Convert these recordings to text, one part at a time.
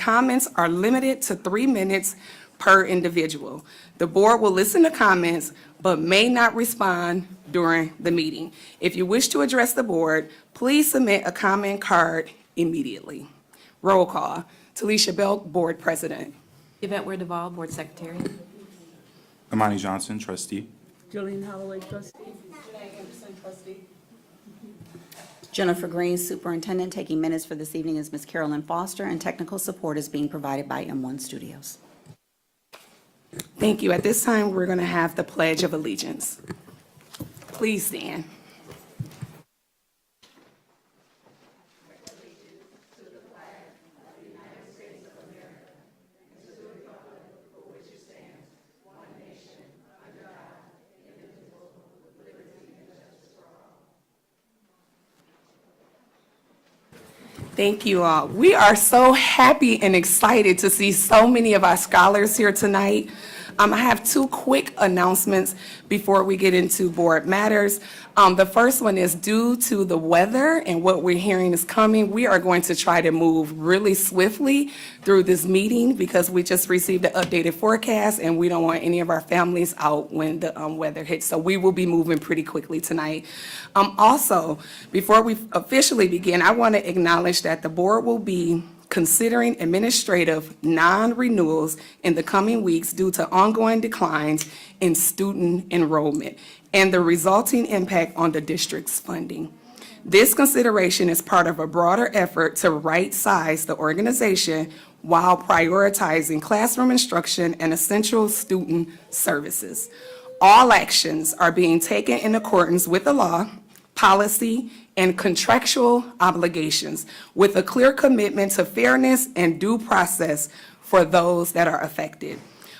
comments are limited to 3 minutes per individual. The board will listen to comments but may not respond during the meeting. If you wish to address the board, please submit a comment card immediately. Roll call. Talisha Belk, Board President. Yvette Ware Duvall, Board Secretary. Amani Johnson, trustee. Jolene Holloway, trustee. Jennifer Green, Superintendent. Taking minutes for this evening is Ms. Carolyn Foster, and technical support is being provided by M1 Studios. Thank you. At this time, we're going to have the Pledge of Allegiance. Please stand. Thank you all. We are so happy and excited to see so many of our scholars here tonight. I have 2 quick announcements before we get into board matters. The first one is due to the weather and what we're hearing is coming, we are going to try to move really swiftly through this meeting because we just received an updated forecast and we don't want any of our families out when the weather hits. So we will be moving pretty quickly tonight. Also, before we officially begin, I want to acknowledge that the board will be considering administrative non-renewals in the coming weeks due to ongoing declines in student enrollment and the resulting impact on the district's funding. This consideration is part of a broader effort to right-size the organization while prioritizing classroom instruction and essential student services. All actions are being taken in accordance with the law, policy, and contractual obligations with a clear commitment to fairness and due process for those that are affected.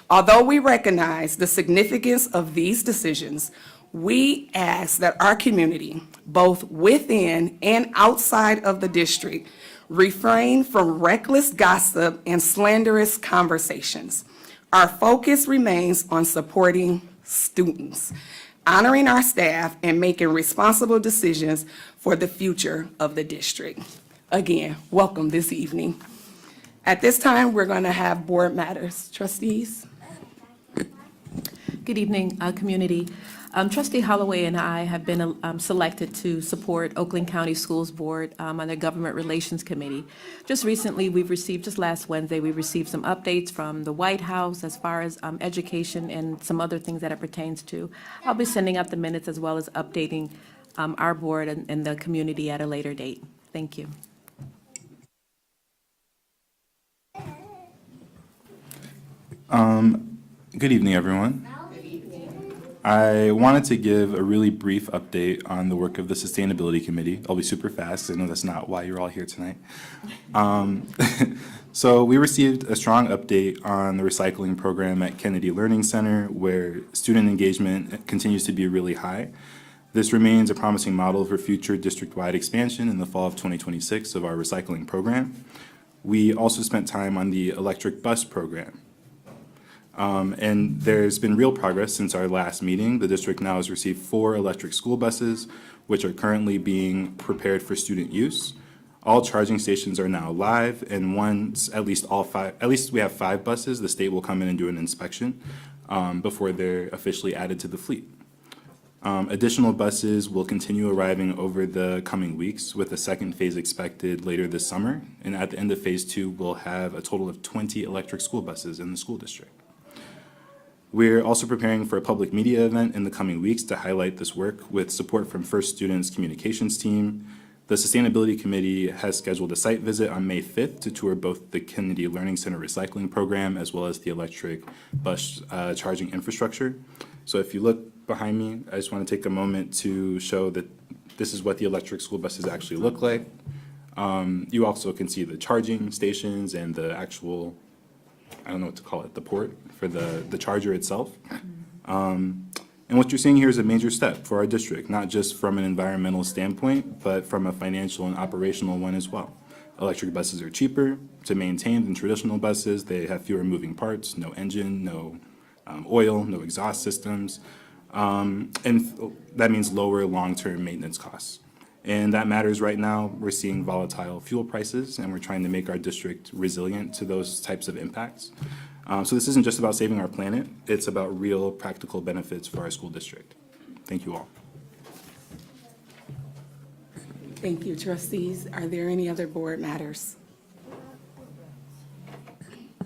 Although we recognize the significance of these decisions, we ask that our community, both within and outside of the district, refrain from reckless gossip and slanderous conversations. Our focus remains on supporting students, honoring our staff, and making responsible decisions for the future of the district. Again, welcome this evening. At this time, we're going to have board matters. Trustees? Good evening, community. Trustee Holloway and I have been selected to support Oakland County Schools Board on their Government Relations Committee. Just recently, just last Wednesday, we received some updates from the White House as far as education and some other things that it pertains to. I'll be sending out the minutes as well as updating our board and the community at a later date. Thank you. Good evening, everyone. I wanted to give a really brief update on the work of the Sustainability Committee. I'll be super fast, 'cause I know that's not why you're all here tonight. So we received a strong update on the recycling program at Kennedy Learning Center, where student engagement continues to be really high. This remains a promising model for future district-wide expansion in the fall of 2026 of our recycling program. We also spent time on the electric bus program. And there's been real progress since our last meeting. The district now has received 4 electric school buses, which are currently being prepared for student use. All charging stations are now live, and once at least we have 5 buses, the state will come in and do an inspection before they're officially added to the fleet. Additional buses will continue arriving over the coming weeks, with a second phase expected later this summer. And at the end of phase 2, we'll have a total of 20 electric school buses in the school district. We're also preparing for a public media event in the coming weeks to highlight this work with support from First Students Communications team. The Sustainability Committee has scheduled a site visit on May 5th to tour both the Kennedy Learning Center recycling program as well as the electric bus charging infrastructure. So if you look behind me, I just want to take a moment to show that this is what the electric school buses actually look like. You also can see the charging stations and the actual, I don't know what to call it, the port for the charger itself. And what you're seeing here is a major step for our district, not just from an environmental standpoint, but from a financial and operational one as well. Electric buses are cheaper to maintain than traditional buses. They have fewer moving parts, no engine, no oil, no exhaust systems. And that means lower long-term maintenance costs. And that matters right now. We're seeing volatile fuel prices, and we're trying to make our district resilient to those types of impacts. So this isn't just about saving our planet, it's about real practical benefits for our school district. Thank you all. Thank you, trustees. Are there any other board matters?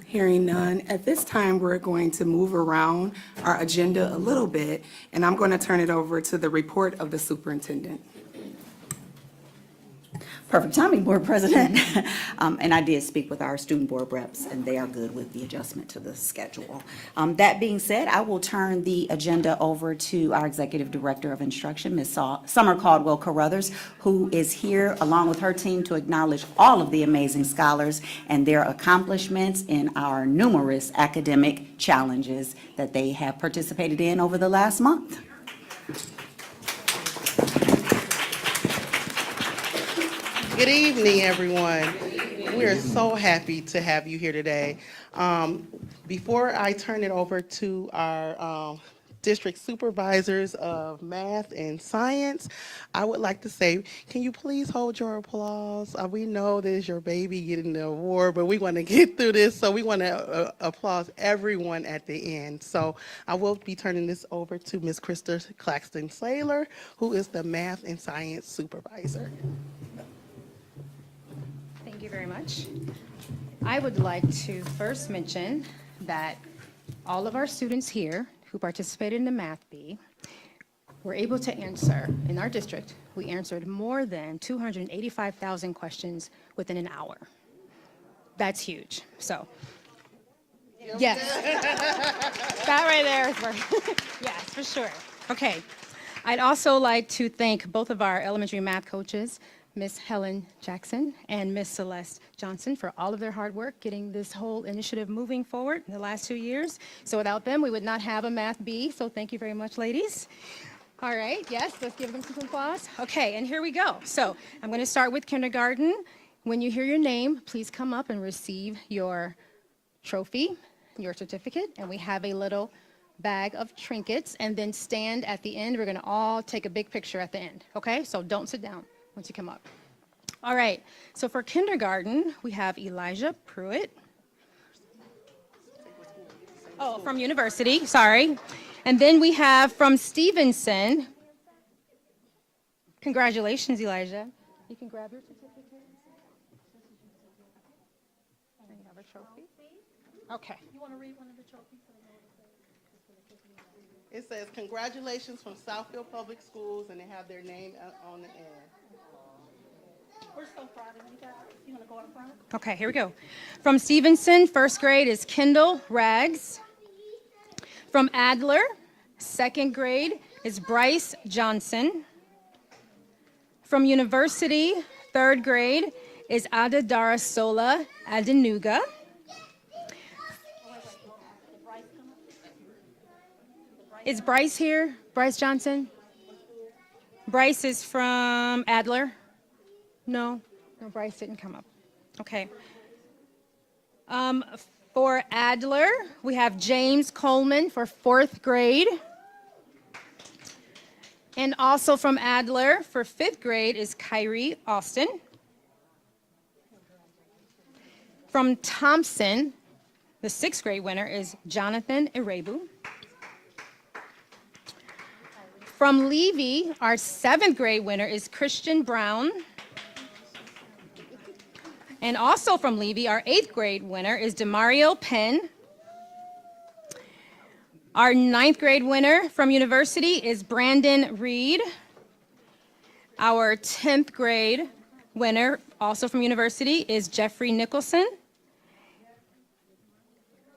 Hearing none, at this time, we're going to move around our agenda a little bit, and I'm going to turn it over to the report of the superintendent. Perfect timing, Board President. And I did speak with our student board reps, and they are good with the adjustment to the schedule. That being said, I will turn the agenda over to our Executive Director of Instruction, Ms. Summer Caldwell Carruthers, who is here along with her team to acknowledge all of the amazing scholars and their accomplishments in our numerous academic challenges that they have participated in over the last month. Good evening, everyone. We are so happy to have you here today. Before I turn it over to our district supervisors of math and science, I would like to say, can you please hold your applause? We know this is your baby getting the award, but we want to get through this, so we want to applaud everyone at the end. So I will be turning this over to Ms. Krista Claxton-Saylor, who is the math and science supervisor. Thank you very much. I would like to first mention that all of our students here who participated in the Math Bee were able to answer, in our district, we answered more than 285,000 questions within an hour. That's huge. So, yes. That right there is for, yes, for sure. Okay. I'd also like to thank both of our elementary math coaches, Ms. Helen Jackson and Ms. Celeste Johnson, for all of their hard work getting this whole initiative moving forward in the last 2 years. So without them, we would not have a Math Bee, so thank you very much, ladies. All right, yes, let's give them some applause. Okay, and here we go. So I'm going to start with kindergarten. When you hear your name, please come up and receive your trophy, your certificate, and we have a little bag of trinkets, and then stand at the end. We're going to all take a big picture at the end, okay? So don't sit down once you come up. All right, so for kindergarten, we have Elijah Pruitt. Oh, from University, sorry. And then we have from Stevenson. Congratulations, Elijah. You can grab your certificate. And you have a trophy. Okay. You want to read one of the trophies? It says, congratulations from Southfield Public Schools, and they have their name on the end. We're so proud of you guys. You want to go up front? Okay, here we go. From Stevenson, first grade is Kendall Rags. From Adler, second grade is Bryce Johnson. From University, third grade is Adadarasola Adenuga. Is Bryce here? Bryce Johnson? Bryce is from Adler? No, Bryce didn't come up. Okay. For Adler, we have James Coleman for fourth grade. And also from Adler for fifth grade is Kyrie Austin. From Thompson, the sixth grade winner is Jonathan Irebu. From Levy, our seventh grade winner is Christian Brown. And also from Levy, our eighth grade winner is Demario Penn. Our ninth grade winner from University is Brandon Reed. Our 10th grade winner, also from University, is Jeffrey Nicholson.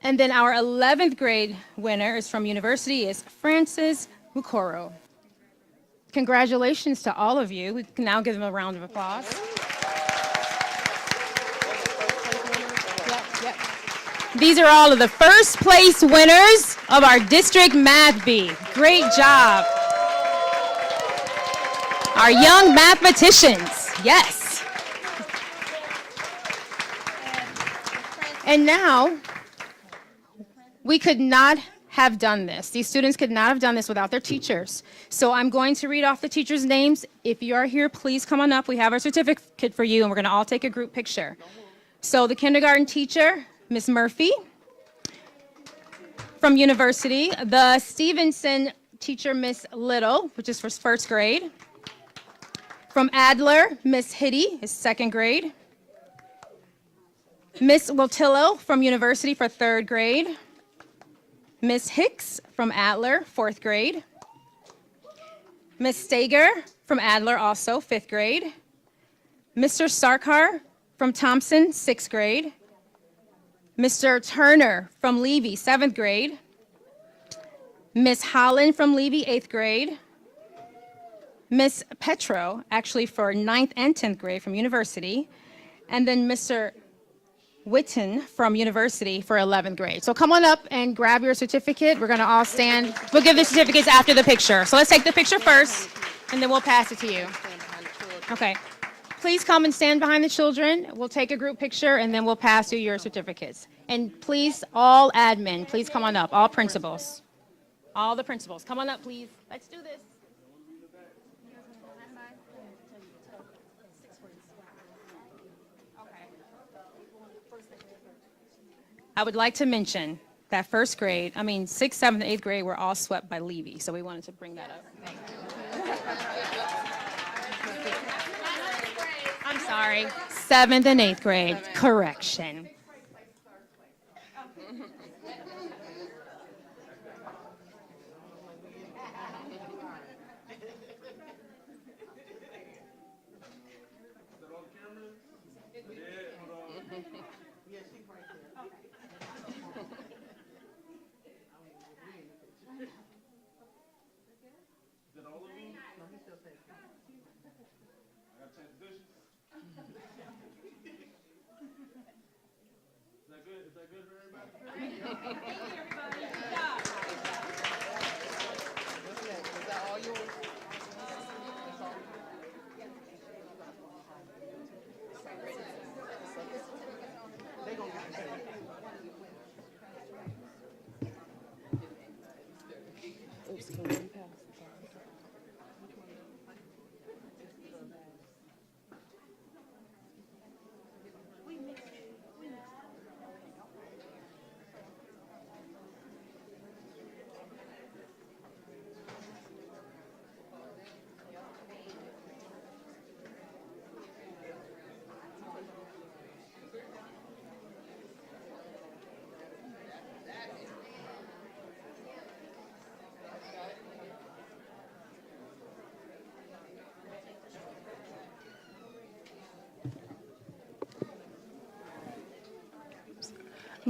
And then our 11th grade winner is from University is Francis Mukoro. Congratulations to all of you. We can now give them a round of applause. Yep. These are all of the first place winners of our district Math Bee. Great job. Our young mathematicians, yes. And now, we could not have done this. These students could not have done this without their teachers. So I'm going to read off the teachers' names. If you are here, please come on up. We have our certificate for you, and we're going to all take a group picture. So the kindergarten teacher, Ms. Murphy from University. The Stevenson teacher, Ms. Little, which is for first grade. From Adler, Ms. Hitty is second grade. Ms. Wiltillo from University for third grade. Ms. Hicks from Adler, fourth grade. Ms. Stager from Adler, also fifth grade. Mr. Sarkar from Thompson, sixth grade. Mr. Turner from Levy, seventh grade. Ms. Holland from Levy, eighth grade. Ms. Petro, actually for ninth and 10th grade from University. And then Mr. Witten from University for 11th grade. So come on up and grab your certificate. We're gonna all stand. We'll give the certificates after the picture. So let's take the picture first, and then we'll pass it to you. Okay. Please come and stand behind the children. We'll take a group picture, and then we'll pass you your certificates. And please, all admin, please come on up. All principals. All the principals. Come on up, please. Let's do this. I would like to mention that first grade, I mean, 6th, 7th, and 8th grade were all swept by Levy, so we wanted to bring that up. I'm sorry, 7th and 8th grade, correction.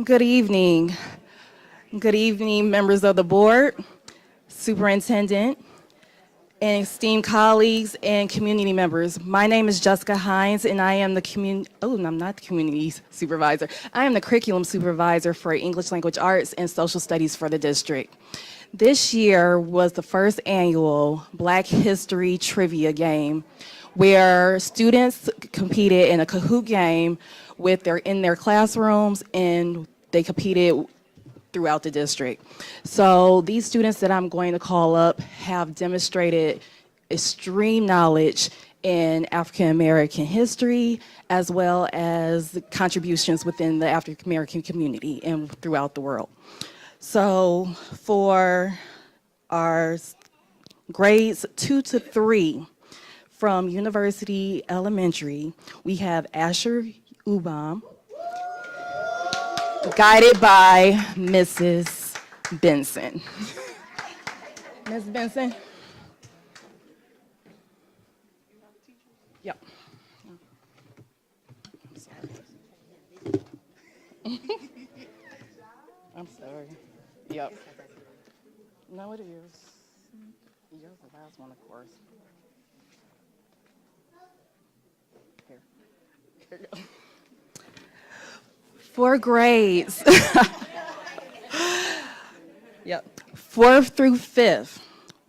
Good evening. Good evening, members of the board, superintendent, and esteemed colleagues and community members. My name is Jessica Hines, and I am the I'm not the community supervisor. I am the curriculum supervisor for English Language Arts and Social Studies for the district. This year was the first annual Black History Trivia Game, where students competed in a Kahoot game in their classrooms, and they competed throughout the district. So these students that I'm going to call up have demonstrated extreme knowledge in African American history, as well as contributions within the African American community and throughout the world. So for our grades 2 to 3 from University Elementary, we have Asher Ubam, guided by Mrs. Benson. Ms. Benson? Yep. I'm sorry. I'm sorry. Yep. No, it is. You're the last one, of course. Here you go. For grades. Yep. 4th through 5th,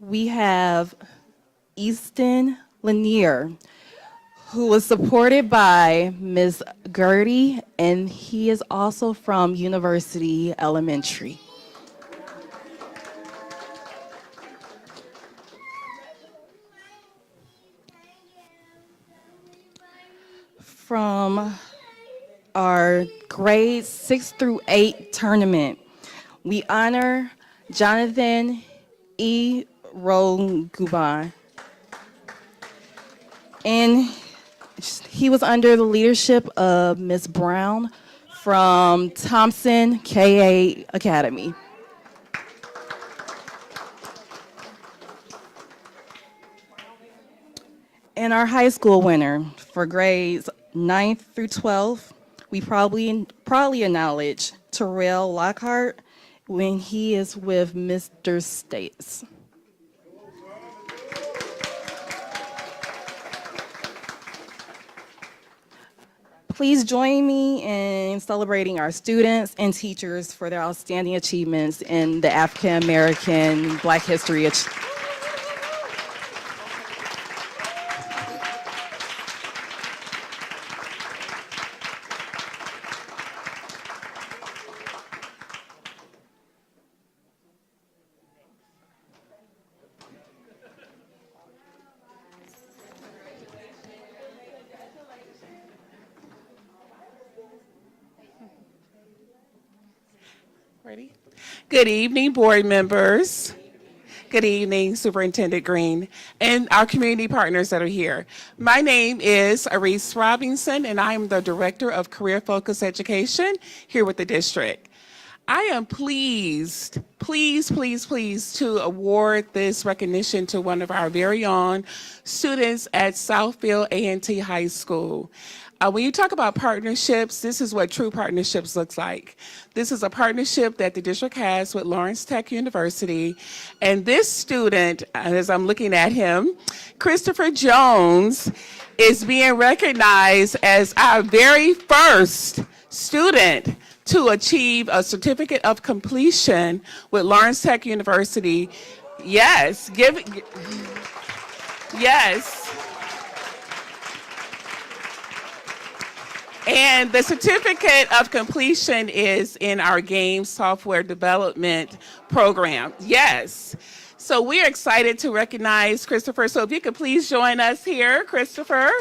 we have Easton Lanier, who was supported by Ms. Gertie, and he is also from University Elementary. from our grades 6 through 8 tournament. We honor Jonathan E. Roguban. And he was under the leadership of Ms. Brown from Thompson KA Academy. And our high school winner for grades 9th through 12th, we probably acknowledge Terrell Lockhart when he is with Mr. States. Please join me in celebrating our students and teachers for their outstanding achievements in the African American Black History. Ready? Good evening, board members. Good evening, Superintendent Green, and our community partners that are here. My name is Arise Robinson, and I am the Director of Career Focused Education here with the district. I am pleased to award this recognition to one of our very own students at Southfield A&T High School. When you talk about partnerships, this is what true partnerships looks like. This is a partnership that the district has with Lawrence Tech University. And this student, as I'm looking at him, Christopher Jones, is being recognized as our very first student to achieve a certificate of completion with Lawrence Tech University. Yes, yes. And the certificate of completion is in our game software development program. Yes. So we are excited to recognize Christopher. So if you could please join us here, Christopher.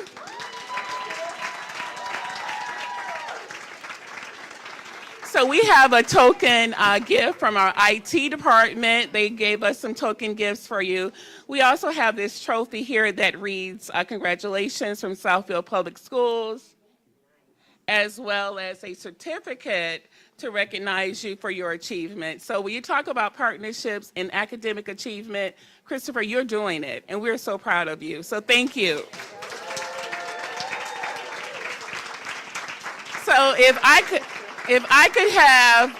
So we have a token gift from our IT department. They gave us some token gifts for you. We also have this trophy here that reads, congratulations from Southfield Public Schools, as well as a certificate to recognize you for your achievement. So when you talk about partnerships and academic achievement, Christopher, you're doing it, and we're so proud of you. So thank you. So if I could have,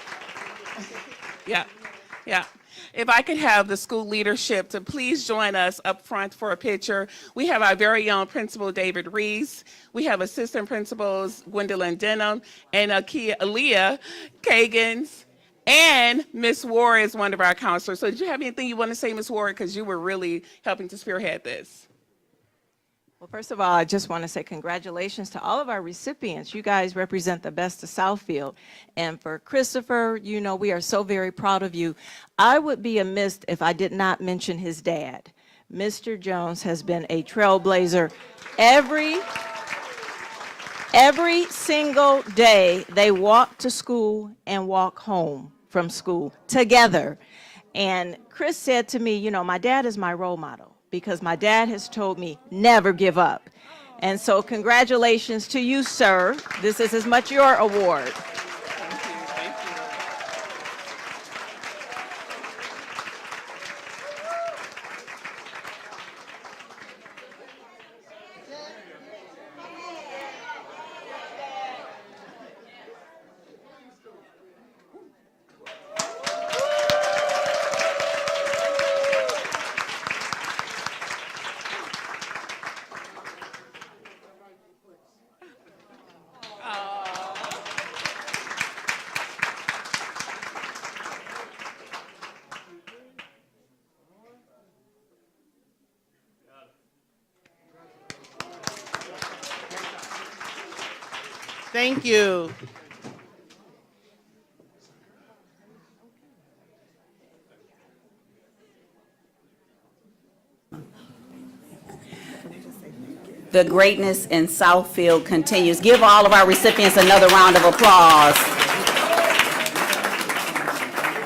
if I could have the school leadership to please join us up front for a picture. We have our very own principal, David Reese. We have assistant principals, Gwendolyn Denham and Aaliyah Kagans. And Ms. Ward is one of our counselors. So did you have anything you want to say, Ms. Ward? Because you were really helping to spearhead this. Well, first of all, I just want to say congratulations to all of our recipients. You guys represent the best of Southfield. And for Christopher, you know, we are so very proud of you. I would be amiss if I did not mention his dad. Mr. Jones has been a trailblazer. Every single day, they walk to school and walk home from school together. And Chris said to me, you know, my dad is my role model, because my dad has told me never give up. And so congratulations to you, sir. This is as much your award. Thank you. The greatness in Southfield continues. Give all of our recipients another round of applause.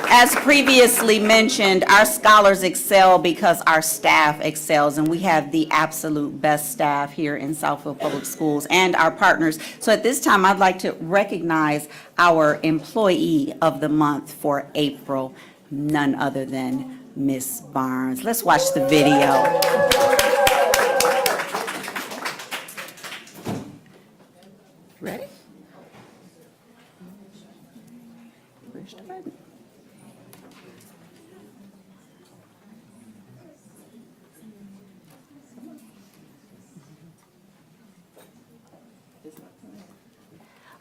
As previously mentioned, our scholars excel because our staff excels, and we have the absolute best staff here in Southfield Public Schools and our partners. So at this time, I'd like to recognize our Employee of the Month for April, none other than Miss Barnes. Let's watch the video. Ready? Push the button.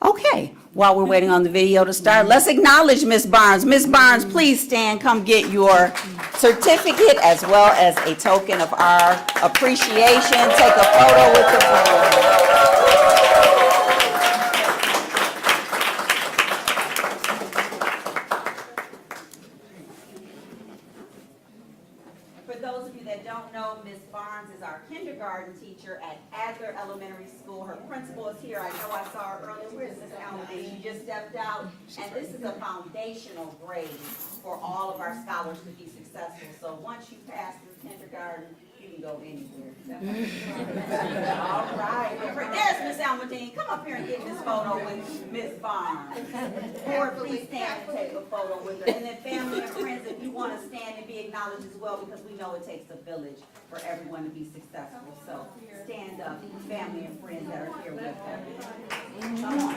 Okay, while we're waiting on the video to start, let's acknowledge Miss Barnes. Miss Barnes, please stand, come get your certificate as well as a token of our appreciation. Take a photo with the board. For those of you that don't know, Ms. Barnes is our kindergarten teacher at Adler Elementary School. Her principal is here. I know I saw her earlier. Where's Ms. Almaday? She just stepped out. And this is a foundational grade for all of our scholars to be successful. So once you pass through kindergarten, you can go anywhere. All right. There's Ms. Almaday. Come up here and get this photo with Ms. Barnes. Or please stand and take a photo with her. And then family and friends, if you want to stand and be acknowledged as well, because we know it takes a village for everyone to be successful. So stand up, family and friends that are here with us. Come on.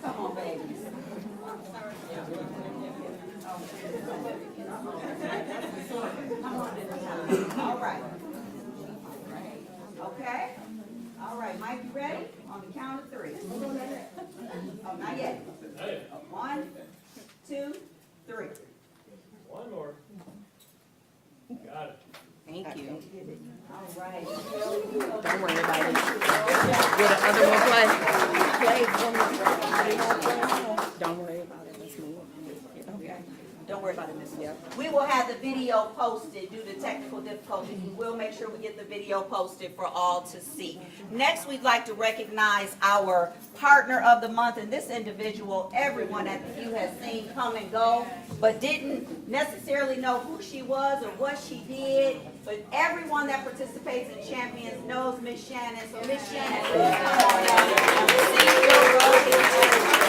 Come on, babies. All right. Okay. All right, Mike, you ready? On the count of three. Oh, not yet. 1, 2, 3. One more. Got it. Thank you. All right. Don't worry about it. Will the other one play? Don't worry about it. Let's move on. Okay. Don't worry about it, Miss. We will have the video posted due to technical difficulties. We will make sure we get the video posted for all to see. Next, we'd like to recognize our partner of the month, and this individual, everyone at the U has seen come and go, but didn't necessarily know who she was or what she did. But everyone that participates in Champions knows Miss Shannon. So Miss Shannon, please come on out and receive your rose.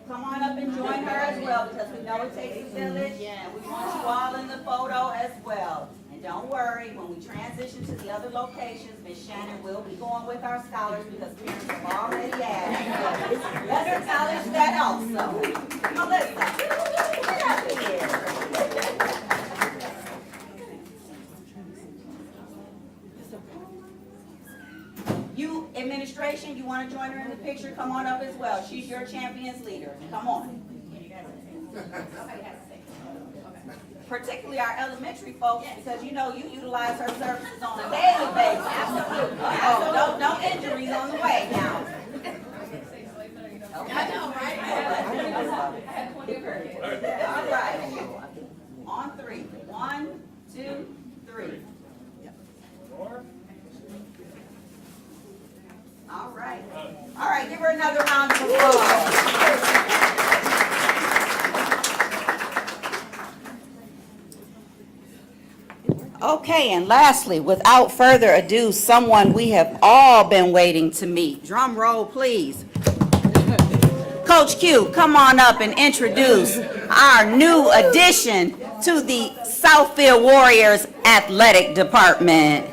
Come on up and join her as well, because we know it takes a village, and we want you all in the photo as well. And don't worry, when we transition to the other locations, Ms. Shannon will be going with our scholars, because parents have already asked. So let's acknowledge that also. Melissa, get up here. You, administration, you want to join her in the picture? Come on up as well. She's your Champions leader. Come on. Particularly our elementary folks, because you know you utilize her services on a daily basis. Absolutely. Oh, no injuries on the way now. Okay. I know, right? All right. On 3. 1, 2, 3. More. All right. All right, give her another round of applause. Okay, and lastly, without further ado, someone we have all been waiting to meet. Drum roll, please. Coach Q, come on up and introduce our new addition to the Southfield Warriors Athletic Department.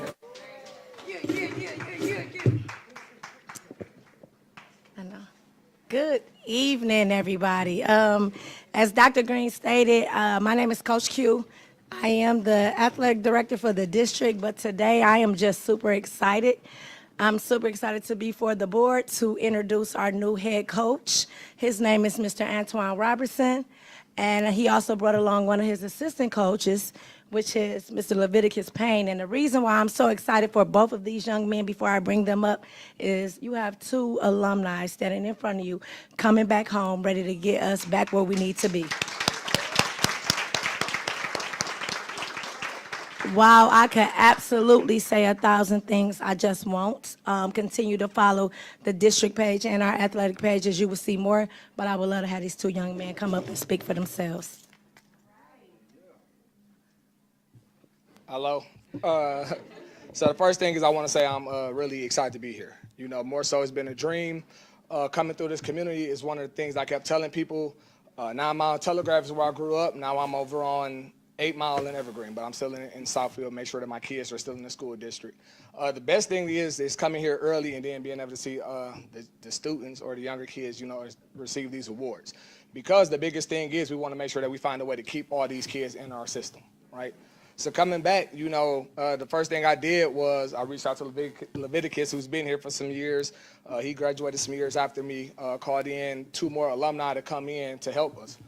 Good evening, everybody. As Dr. Green stated, my name is Coach Q. I am the athletic director for the district, but today I am just super excited. I'm super excited to be for the board to introduce our new head coach. His name is Mr. Antoine Robertson, And he also brought along one of his assistant coaches, which is Mr. Leviticus Payne. And the reason why I'm so excited for both of these young men before I bring them up is you have two alumni standing in front of you, coming back home, ready to get us back where we need to be. While I could absolutely say 1,000 things, I just won't. Continue to follow the district page and our athletic page, as you will see more, but I would love to have these two young men come up and speak for themselves. Hello. So the first thing is I want to say I'm really excited to be here. You know, more so it's been a dream. Coming through this community is one of the things I kept telling people. 9 Mile Telegraph is where I grew up. Now I'm over on 8 Mile and Evergreen, but I'm still in Southfield, make sure that my kids are still in the school district. The best thing is coming here early and then being able to see the students or the younger kids, you know, receive these awards. Because the biggest thing is we want to make sure that we find a way to keep all these kids in our system, right? So coming back, you know, the first thing I did was I reached out to Leviticus, who's been here for some years. He graduated some years after me, called in 2 more alumni to come in to help us.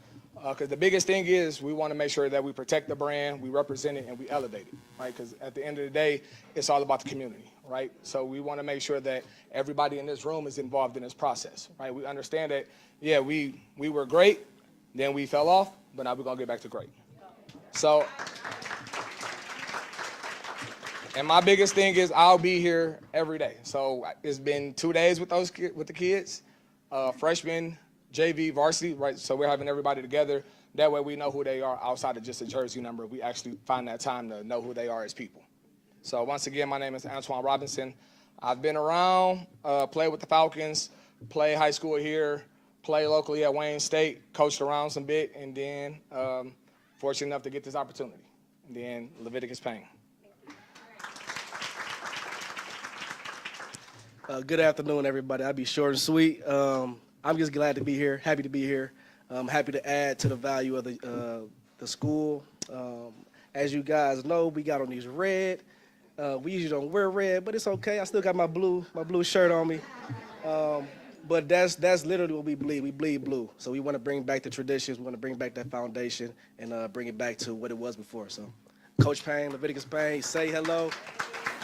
Because the biggest thing is we want to make sure that we protect the brand, we represent it, and we elevate it, right? Because at the end of the day, it's all about the community, right? So we want to make sure that everybody in this room is involved in this process, right? We understand that, yeah, we were great, then we fell off, but now we're going to get back to great. So, and my biggest thing is I'll be here every day. So it's been 2 days with the kids, freshman, JV, varsity, right? So we're having everybody together. That way we know who they are outside of just a jersey number. We actually find that time to know who they are as people. So once again, my name is Antoine Robinson. I've been around, played with the Falcons, played high school here, played locally at Wayne State, coached around some bit, and then fortunate enough to get this opportunity. And then Leviticus Payne. Good afternoon, everybody. I'll be short and sweet. I'm just glad to be here, happy to be here. I'm happy to add to the value of the school. As you guys know, we got on these red. We usually don't wear red, but it's okay. I still got my blue shirt on me. But that's literally what we bleed. We bleed blue. So we want to bring back the traditions. We want to bring back that foundation and bring it back to what it was before. So, Coach Payne, Leviticus Payne, say hello.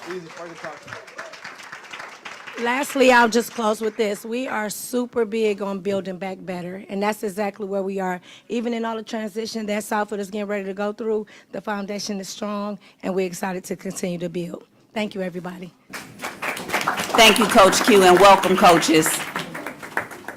Easy person to talk to. Lastly, I'll just close with this. We are super big on building back better, and that's exactly where we are. Even in all the transition that Southfield is getting ready to go through, the foundation is strong, and we're excited to continue to build. Thank you, everybody. Thank you, Coach Q, and welcome, coaches.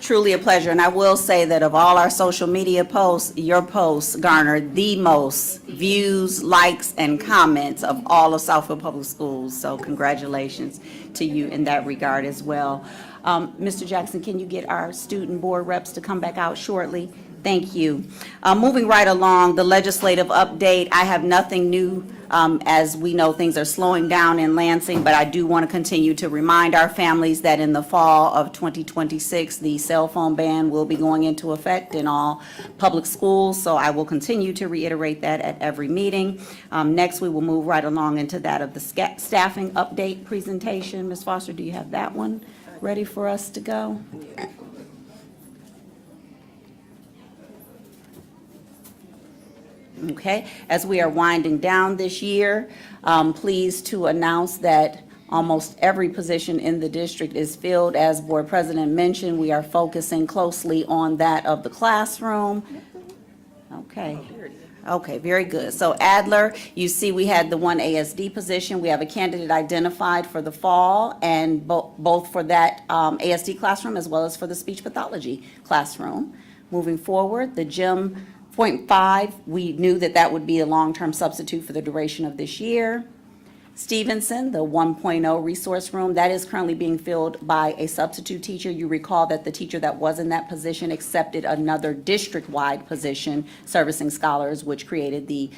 Truly a pleasure. And I will say that of all our social media posts, your posts garnered the most views, likes, and comments of all of Southfield Public Schools. So congratulations to you in that regard as well. Mr. Jackson, can you get our student board reps to come back out shortly? Thank you. Moving right along, the legislative update. I have nothing new. As we know, things are slowing down in Lansing, but I do want to continue to remind our families that in the fall of 2026, the cell phone ban will be going into effect in all public schools, so I will continue to reiterate that at every meeting. Next, we will move right along into that of the staffing update presentation. Ms. Foster, do you have that one ready for us to go? Okay, as we are winding down this year, pleased to announce that almost every position in the district is filled. As Board President mentioned, we are focusing closely on that of the classroom. Okay. Okay, very good. So Adler, you see we had the one ASD position. We have a candidate identified for the fall, and both for that ASD classroom as well as for the speech pathology classroom. Moving forward, the gym 0.5, we knew that that would be a long-term substitute for the duration of this year. Stevenson, the 1.0 resource room, that is currently being filled by a substitute teacher. You recall that the teacher that was in that position accepted another district-wide position servicing scholars, which created the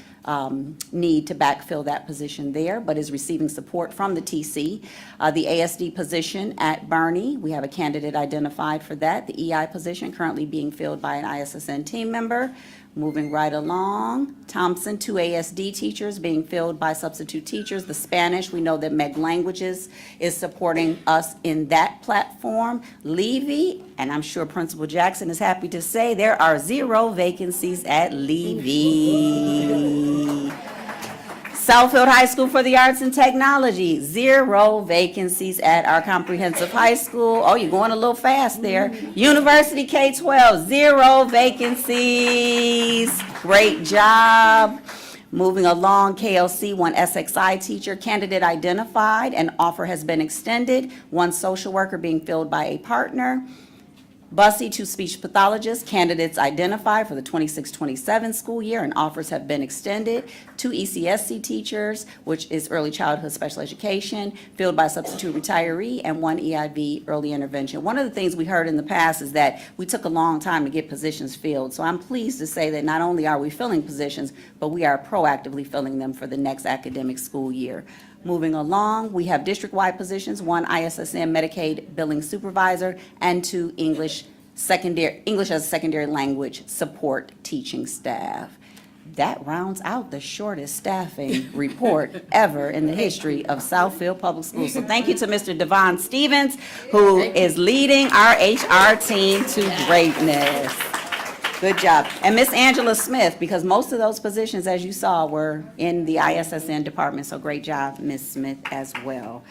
need to backfill that position there, but is receiving support from the TC. The ASD position at Bernie, we have a candidate identified for that. The EI position currently being filled by an ISSN team member. Moving right along, Thompson, 2 ASD teachers being filled by substitute teachers. The Spanish, we know that Meg Languages is supporting us in that platform. Levy, and I'm sure Principal Jackson is happy to say, there are 0 vacancies at Levy. Southfield High School for the Arts and Technology, 0 vacancies at our comprehensive high school. Oh, you're going a little fast there. University K-12, 0 vacancies. Great job. Moving along, KLC, 1 SXI teacher, candidate identified, an offer has been extended. 1 social worker being filled by a partner. Bussey, 2 speech pathologists, candidates identified for the 26-27 school year, and offers have been extended. 2 ECSC teachers, which is early childhood special education, filled by substitute retiree, and 1 EIV early intervention. One of the things we heard in the past is that we took a long time to get positions filled. So I'm pleased to say that not only are we filling positions, but we are proactively filling them for the next academic school year. Moving along, we have district-wide positions, 1 ISSN Medicaid billing supervisor, and 2 English as a secondary language support teaching staff. That rounds out the shortest staffing report ever in the history of Southfield Public Schools. So thank you to Mr. Devon Stevens, who is leading our HR team to greatness. Good job. And Miss Angela Smith, because most of those positions, as you saw, were in the ISSN department, so great job, Miss Smith, as well.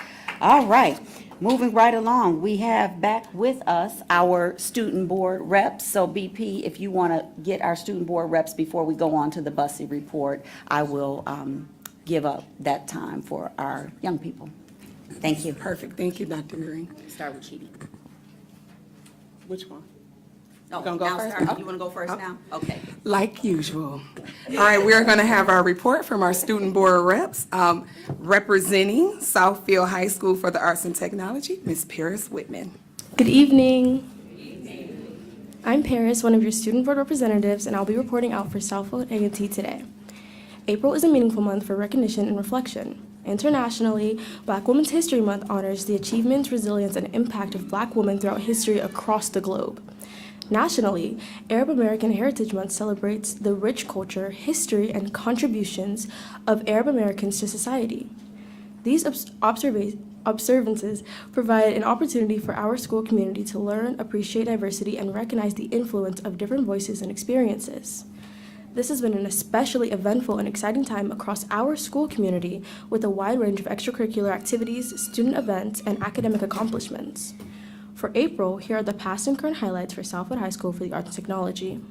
All right, moving right along, we have back with us our student board reps. So BP, if you want to get our student board reps before we go on to the Bussey report, I will give up that time for our young people. Thank you. Perfect. Thank you, Dr. Green. Start with Chidi. Which one? Oh, Gonna go now first? start. You want to go first now? Okay. Like usual. All right, we're going to have our report from our student board reps. Representing Southfield High School for the Arts and Technology, Ms. Paris Whitman. Good evening. I'm Paris, one of your student board representatives, and I'll be reporting out for Southfield A&T today. April is a meaningful month for recognition and reflection. Internationally, Black Women's History Month honors the achievements, resilience, and impact of Black women throughout history across the globe. Nationally, Arab American Heritage Month celebrates the rich culture, history, and contributions of Arab Americans to society. These observances provide an opportunity for our school community to learn, appreciate diversity, and recognize the influence of different voices and experiences. This has been an especially eventful and exciting time across our school community with a wide range of extracurricular activities, student events, and academic accomplishments. For April, here are the past and current highlights for Southfield High School for the Arts and Technology.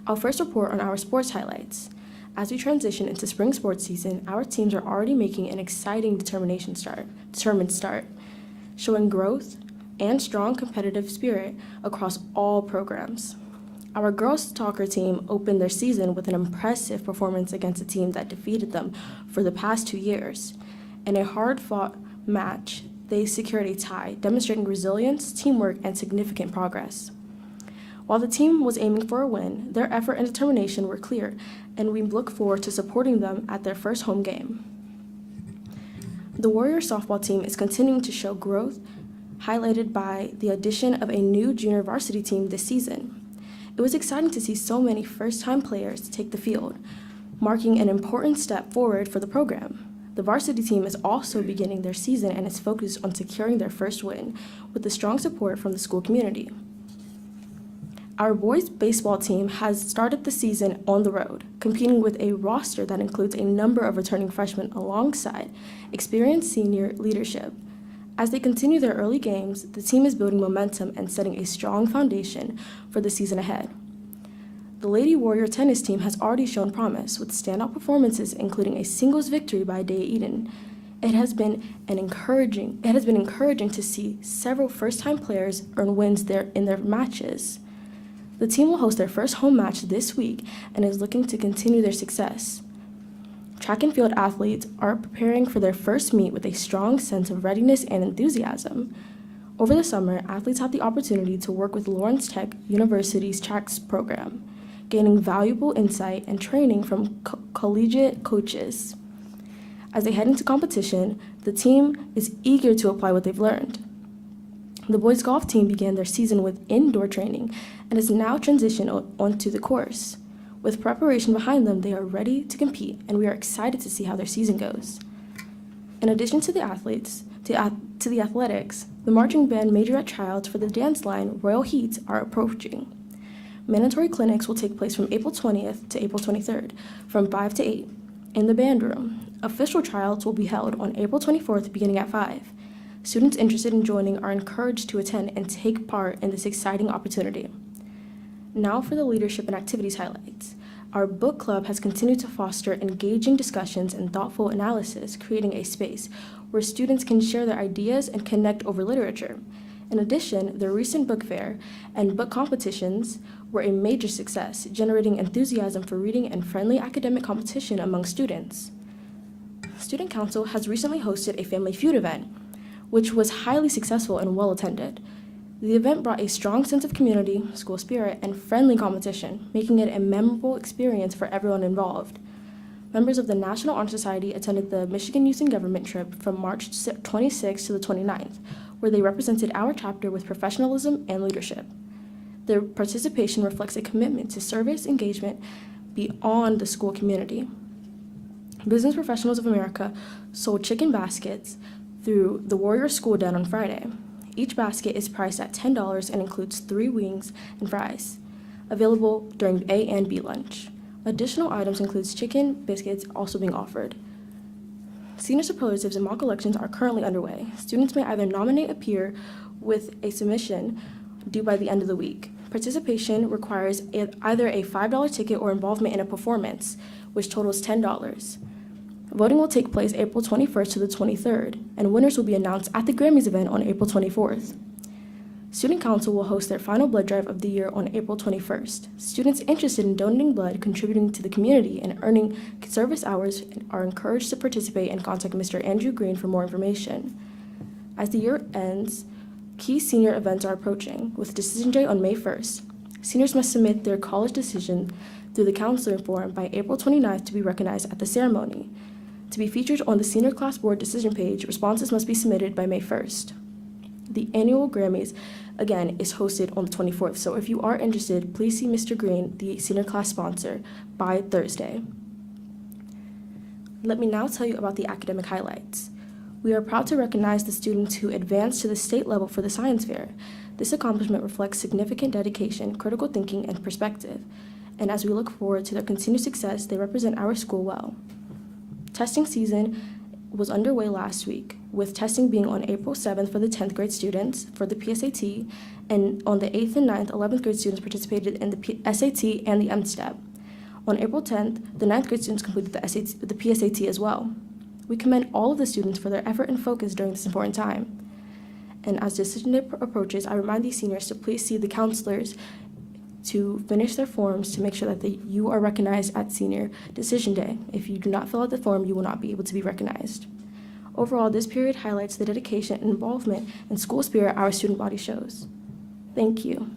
I'll first report on our sports highlights. As we transition into spring sports season, our teams are already making an exciting determined start, showing growth and strong competitive spirit across all programs. Our girls soccer team opened their season with an impressive performance against a team that defeated them for the past 2 years. In a hard-fought match, they secured a tie, demonstrating resilience, teamwork, and significant progress. While the team was aiming for a win, their effort and determination were clear, and we look forward to supporting them at their first home game. The Warrior softball team is continuing to show growth, highlighted by the addition of a new junior varsity team this season. It was exciting to see so many first-time players take the field, marking an important step forward for the program. The varsity team is also beginning their season and is focused on securing their first win with the strong support from the school community. Our boys baseball team has started the season on the road, competing with a roster that includes a number of returning freshmen alongside experienced senior leadership. As they continue their early games, the team is building momentum and setting a strong foundation for the season ahead. The Lady Warrior tennis team has already shown promise with standout performances, including a singles victory by Day Eden. It has been encouraging to see several first-time players earn wins in their matches. The team will host their first home match this week and is looking to continue their success. Track and field athletes are preparing for their first meet with a strong sense of readiness and enthusiasm. Over the summer, athletes have the opportunity to work with Lawrence Tech University's tracks program, gaining valuable insight and training from collegiate coaches. As they head into competition, the team is eager to apply what they've learned. The boys golf team began their season with indoor training and has now transitioned onto the course. With preparation behind them, they are ready to compete, and we are excited to see how their season goes. In addition to the athletics, the marching band majorette tryouts for the dance line Royal Heat are approaching. Mandatory clinics will take place from April 20th to April 23rd, from 5 to 8, in the band room. Official tryouts will be held on April 24th, beginning at 5. Students interested in joining are encouraged to attend and take part in this exciting opportunity. Now for the leadership and activities highlights. Our book club has continued to foster engaging discussions and thoughtful analysis, creating a space where students can share their ideas and connect over literature. In addition, the recent book fair and book competitions were a major success, generating enthusiasm for reading and friendly academic competition among students. Student Council has recently hosted a Family Feud event, which was highly successful and well attended. The event brought a strong sense of community, school spirit, and friendly competition, making it a memorable experience for everyone involved. Members of the National Honor Society attended the Michigan Youth and Government trip from March 26th to the 29th, where they represented our chapter with professionalism and leadership. Their participation reflects a commitment to service engagement beyond the school community. Business Professionals of America sold chicken baskets through the Warrior School Den on Friday. Each basket is priced at $10 and includes 3 wings and fries, available during A and B lunch. Additional items includes chicken biscuits also being offered. Senior superlatives and mock elections are currently underway. Students may either nominate a peer with a submission due by the end of the week. Participation requires either a $5 ticket or involvement in a performance, which totals $10. Voting will take place April 21st to the 23rd, and winners will be announced at the Grammys event on April 24th. Student Council will host their final blood drive of the year on April 21st. Students interested in donating blood, contributing to the community, and earning service hours are encouraged to participate and contact Mr. Andrew Green for more information. As the year ends, key senior events are approaching, with Decision Day on May 1st. Seniors must submit their college decision through the counselor form by April 29th to be recognized at the ceremony. To be featured on the Senior Class Board decision page, responses must be submitted by May 1st. The annual Grammys, again, is hosted on the 24th, so if you are interested, please see Mr. Green, the senior class sponsor, by Thursday. Let me now tell you about the academic highlights. We are proud to recognize the students who advanced to the state level for the science fair. This accomplishment reflects significant dedication, critical thinking, and perspective, and as we look forward to their continued success, they represent our school well. Testing season was underway last week, with testing being on April 7th for the 10th grade students for the PSAT, and on the 8th and 9th, 11th grade students participated in the SAT and the MSTEP. On April 10th, the 9th grade students completed the PSAT as well. We commend all of the students for their effort and focus during this important time. And as Decision Day approaches, I remind these seniors to please see the counselors to finish their forms to make sure that you are recognized at Senior Decision Day. If you do not fill out the form, you will not be able to be recognized. Overall, this period highlights the dedication and involvement and school spirit our student body shows. Thank you.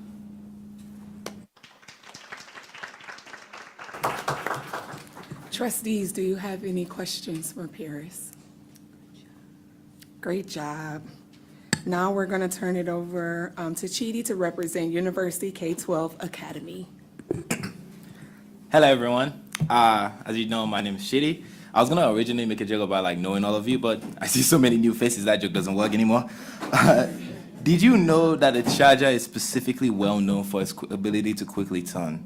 Trustees, do you have any questions for Paris? Great job. Now we're going to turn it over to Chidi to represent University K-12 Academy. Hello, everyone. As you know, my name is Shidi. I was going to originally make a joke about knowing all of you, but I see so many new faces that joke doesn't work anymore. Did you know that a charger is specifically well known for its ability to quickly turn?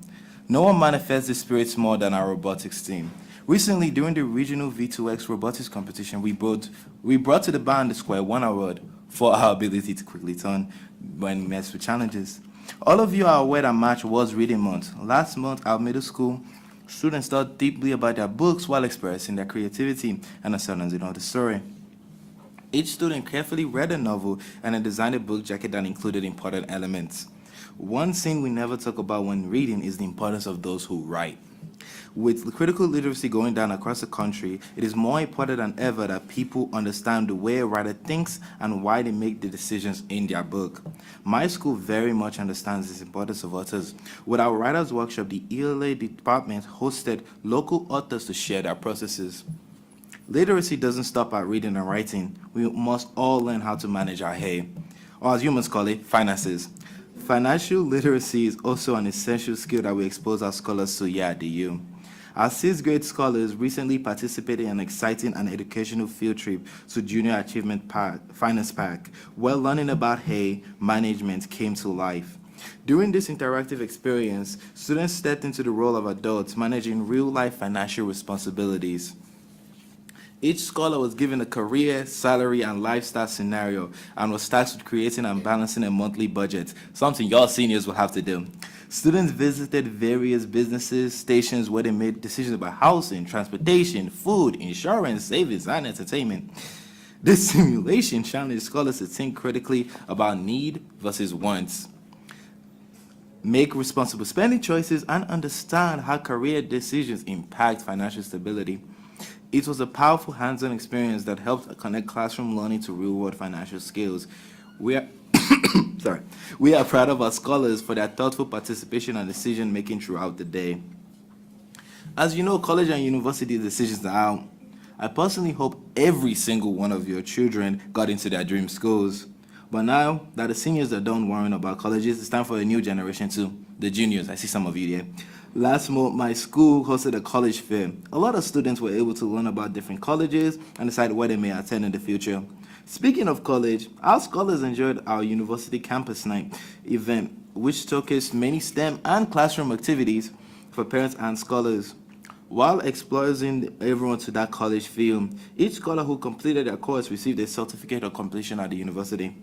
No one manifests this spirit more than our robotics team. Recently, during the regional V2X robotics competition, we brought to the bar and the square 1 award for our ability to quickly turn when met with challenges. All of you are aware that March was Reading Month. Last month, our middle school students thought deeply about their books while expressing their creativity and acceptance in the story. Each student carefully read a novel and then designed a book jacket that included important elements. One thing we never talk about when reading is the importance of those who write. With critical literacy going down across the country, it is more important than ever that people understand the way a writer thinks and why they make the decisions in their book. My school very much understands this importance of authors. With our writers' workshop, the ELA department hosted local authors to share their processes. Literacy doesn't stop at reading and writing. We must all learn how to manage our hay, or as humans call it, finances. Financial literacy is also an essential skill that we expose our scholars to here at the U. Our sixth grade scholars recently participated in an exciting and educational field trip to Junior Achievement Finance Park, where learning about hay management came to life. During this interactive experience, students stepped into the role of adults managing real-life financial responsibilities. Each scholar was given a career, salary, and lifestyle scenario and was tasked with creating and balancing a monthly budget, something y'all seniors will have to do. Students visited various businesses, stations where they made decisions about housing, transportation, food, insurance, savings, and entertainment. This simulation challenged scholars to think critically about need versus wants, make responsible spending choices, and understand how career decisions impact financial stability. It was a powerful hands-on experience that helped connect classroom learning to real-world financial skills. We are proud of our scholars for their thoughtful participation and decision-making throughout the day. As you know, college and university decisions are out. I personally hope every single one of your children got into their dream schools. But now that the seniors are done worrying about colleges, it's time for a new generation too, the juniors. I see some of you there. Last month, my school hosted a college fair. A lot of students were able to learn about different colleges and decide where they may attend in the future. Speaking of college, our scholars enjoyed our university campus night event, which showcased many STEM and classroom activities for parents and scholars. While exposing everyone to that college feel, each scholar who completed their course received a certificate of completion at the university.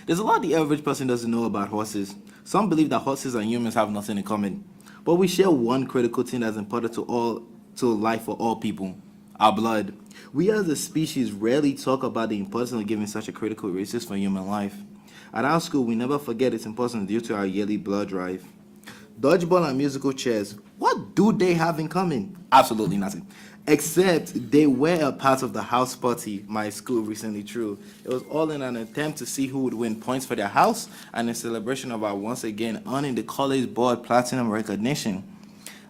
There's a lot the average person doesn't know about horses. Some believe that horses and humans have nothing in common, but we share one critical thing that's important to life for all people: our blood. We as a species rarely talk about the importance of giving such a critical resource for human life. At our school, we never forget its importance due to our yearly blood drive. Dodgeball and musical chairs, what do they have in common? Absolutely nothing. Except they were a part of the house party my school recently threw. It was all in an attempt to see who would win points for their house and in celebration of our once again earning the College Board Platinum recognition.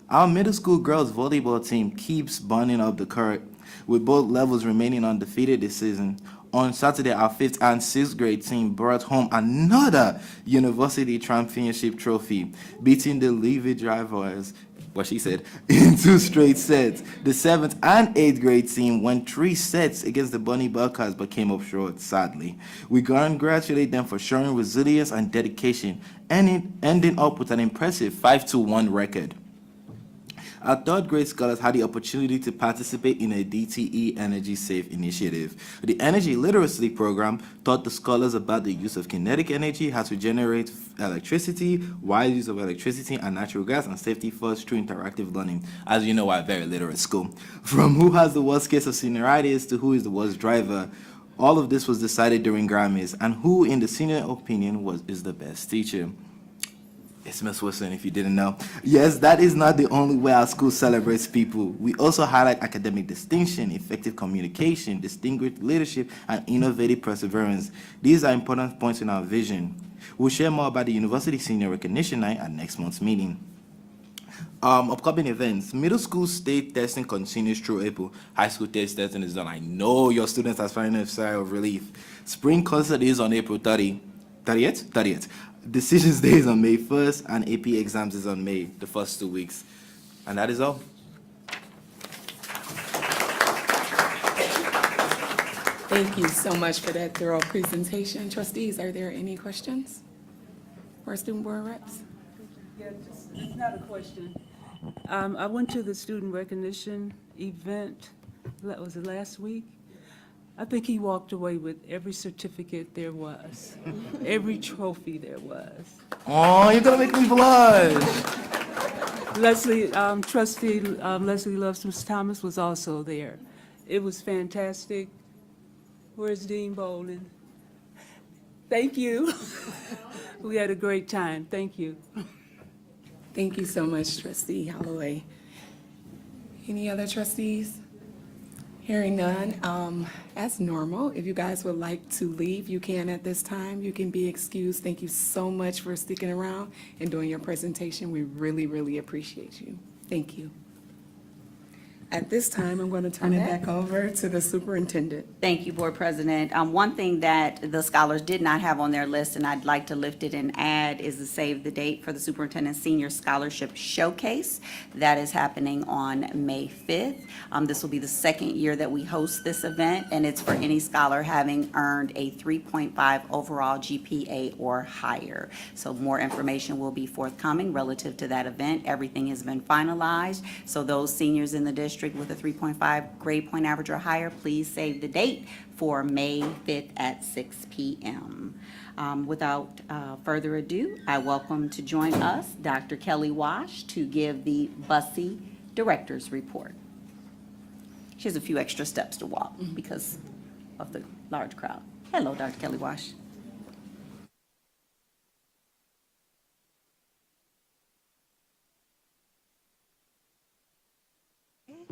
Our middle school girls volleyball team keeps burning up the court, with both levels remaining undefeated this season. On Saturday, our 5th and 6th grade team brought home another university championship trophy, beating the Levy Drivers, what she said, in 2 straight sets. The 7th and 8th grade team won 3 sets against the Bunny Buckeyes but came up short, sadly. We congratulate them for showing resilience and dedication, ending up with an impressive 5-1 record. Our 3rd grade scholars had the opportunity to participate in a DTE Energy Safe initiative. The Energy Literacy program taught the scholars about the use of kinetic energy, how to generate electricity, wise use of electricity and natural gas, and safety first through interactive learning. As you know, we're a very literate school. From who has the worst case of senioritis to who is the worst driver, all of this was decided during Grammys, and who, in the senior opinion, is the best teacher. It's Miss Wilson, if you didn't know. Yes, that is not the only way our school celebrates people. We also highlight academic distinction, effective communication, distinguished leadership, and innovative perseverance. These are important points in our vision. We'll share more about the University Senior Recognition Night at next month's meeting. Upcoming events. Middle school state testing continues through April. High school state testing is done. I know your students are finding a sigh of relief. Spring concert is on April 30th. Decisions Day is on May 1st, and AP exams is on May, the first 2 weeks. And that is all. Thank you so much for that thorough presentation. Trustees, are there any questions for student board reps? Yeah, it's not a question. I went to the student recognition event, was it last week? I think he walked away with every certificate there was, every trophy there was. Oh, you're gonna make me blush. Trustee Leslie Loves Thomas was also there. It was fantastic. Where's Dean Bolin? Thank you. We had a great time. Thank you. Thank you so much, Trustee Holloway. Any other trustees? Hearing none, as normal, if you guys would like to leave, you can at this time. You can be excused. Thank you so much for sticking around and doing your presentation. We really, really appreciate you. Thank you. At this time, I'm going to turn it back over to the superintendent. Thank you, Board President. One thing that the scholars did not have on their list, and I'd like to lift it and add, is the save the date for the Superintendent Senior Scholarship Showcase. That is happening on May 5th. This will be the second year that we host this event, and it's for any scholar having earned a 3.5 overall GPA or higher. So more information will be forthcoming relative to that event. Everything has been finalized. So those seniors in the district with a 3.5 grade point average or higher, please save the date for May 5th at 6 p.m. Without further ado, I welcome to join us Dr. Kelly Wash to give the BUSSY Director's Report. She has a few extra steps to walk because of the large crowd. Hello, Dr. Kelly Wash.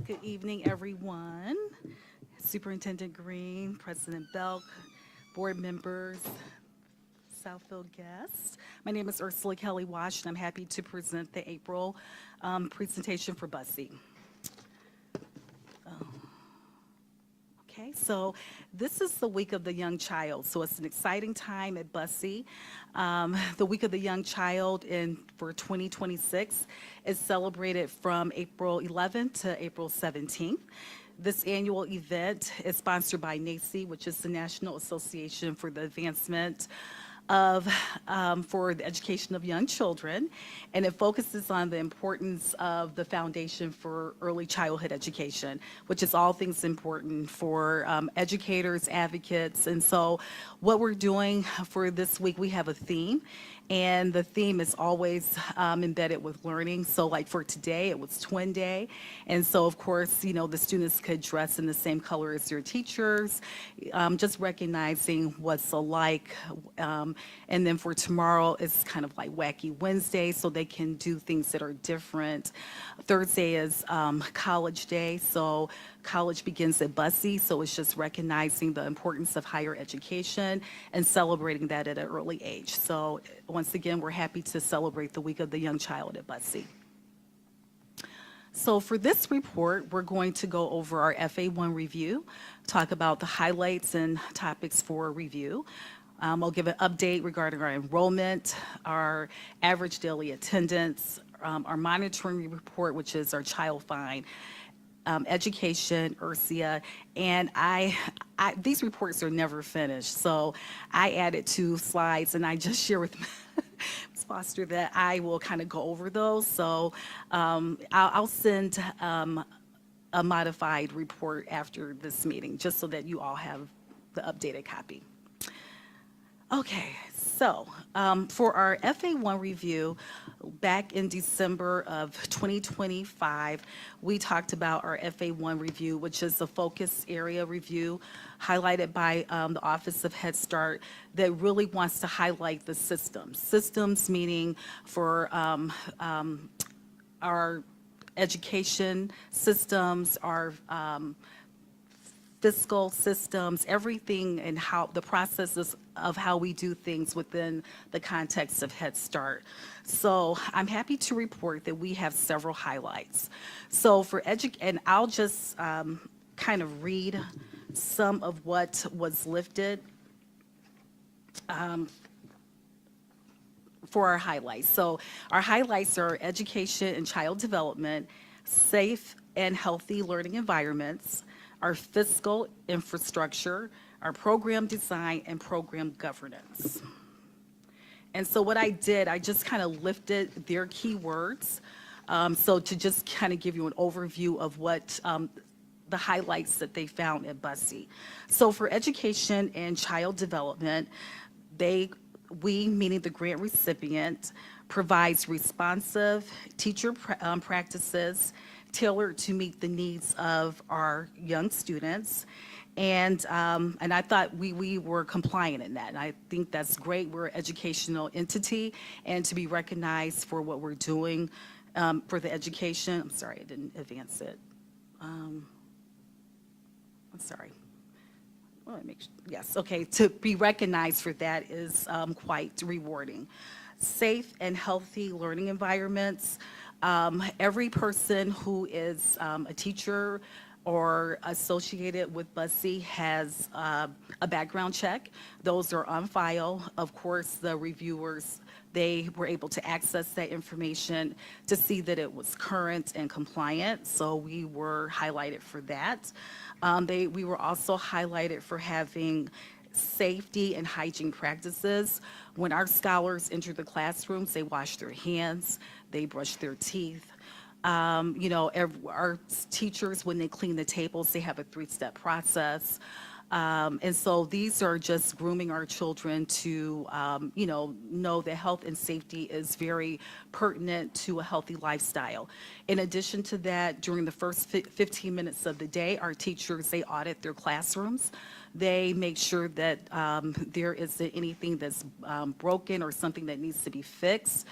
Good evening, everyone. Superintendent Green, President Belk, board members, Southfield guests. My name is Ursula Kelly Wash, and I'm happy to present the April presentation for BUSSY. Okay, so this is the Week of the Young Child, so it's an exciting time at BUSSY. The Week of the Young Child for 2026 is celebrated from April 11th to April 17th. This annual event is sponsored by NACCE, which is the National Association for the Advancement for the Education of Young Children, and it focuses on the importance of the foundation for early childhood education, which is all things important for educators, advocates. And so what we're doing for this week, we have a theme, and the theme is always embedded with learning. So like for today, it was Twin Day. And so of course, you know, the students could dress in the same color as their teachers, just recognizing what's alike. And then for tomorrow, it's kind of like Wacky Wednesday, so they can do things that are different. Thursday is College Day, so college begins at BUSSY, so it's just recognizing the importance of higher education and celebrating that at an early age. So once again, we're happy to celebrate the Week of the Young Child at BUSSY. So for this report, we're going to go over our FA1 review, talk about the highlights and topics for review. I'll give an update regarding our enrollment, our average daily attendance, our monitoring report, which is our child find, education, URSIA, and these reports are never finished. So I added 2 slides, and I just share with Ms. Foster that I will kind of go over those. So I'll send a modified report after this meeting, just so that you all have the updated copy. Okay, so for our FA1 review, back in December of 2025, we talked about our FA1 review, which is a focus area review highlighted by the Office of Head Start that really wants to highlight the systems. Systems meaning for our education systems, our fiscal systems, everything and how the processes of how we do things within the context of Head Start. So I'm happy to report that we have several highlights. So for and I'll just kind of read some of what was lifted for our highlights. So our highlights are education and child development, safe and healthy learning environments, our fiscal infrastructure, our program design, and program governance. And so what I did, I just kind of lifted their keywords. So to just kind of give you an overview of what the highlights that they found at BUSSY. So for education and child development, we, meaning the grant recipient, provides responsive teacher practices tailored to meet the needs of our young students. And I thought we were compliant in that. And I think that's great. We're an educational entity, and to be recognized for what we're doing for the education. I'm sorry, I didn't advance it. I'm sorry. Well, yes, okay. To be recognized for that is quite rewarding. Safe and healthy learning environments. Every person who is a teacher or associated with BUSC has a background check. Those are on file. Of course, the reviewers, they were able to access that information to see that it was current and compliant, so we were highlighted for that. We were also highlighted for having safety and hygiene practices. When our scholars enter the classrooms, they wash their hands, they brush their teeth. Our teachers, when they clean the tables, they have a 3-step process. And so these are just grooming our children to, know that health and safety is very pertinent to a healthy lifestyle. In addition to that, during the first 15 minutes of the day, our teachers, they audit their classrooms. They make sure that there isn't anything that's broken or something that needs to be fixed.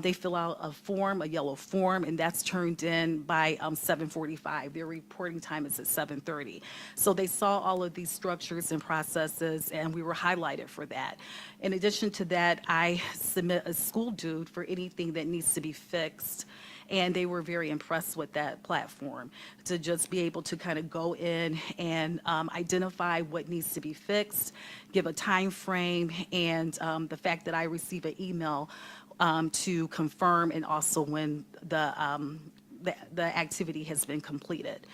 They fill out a form, a yellow form, and that's turned in by 7:45. Their reporting time is at 7:30. So they saw all of these structures and processes, and we were highlighted for that. In addition to that, I submit a school dude for anything that needs to be fixed. And they were very impressed with that platform, to just be able to kind of go in and identify what needs to be fixed, give a time frame, and the fact that I receive an email to confirm, and also when the activity has been completed.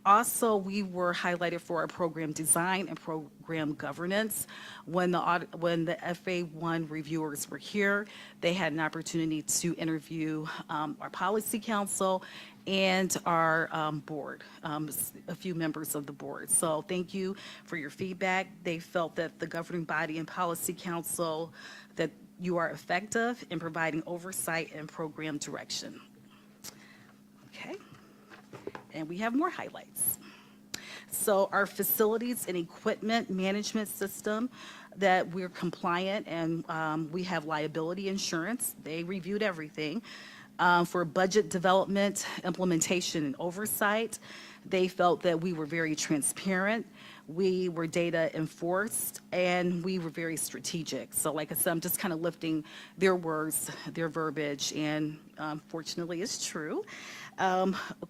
Also, we were highlighted for our program design and program governance. When the FA1 reviewers were here, they had an opportunity to interview our policy council and our board, a few members of the board. So thank you for your feedback. They felt that the governing body and policy council, that you are effective in providing oversight and program direction. Okay. And we have more highlights. So our facilities and equipment management system, that we're compliant, and we have liability insurance. They reviewed everything. For budget development, implementation, and oversight, they felt that we were very transparent, we were data enforced, and we were very strategic. So like I said, I'm just kind of lifting their words, their verbiage, and fortunately it's true.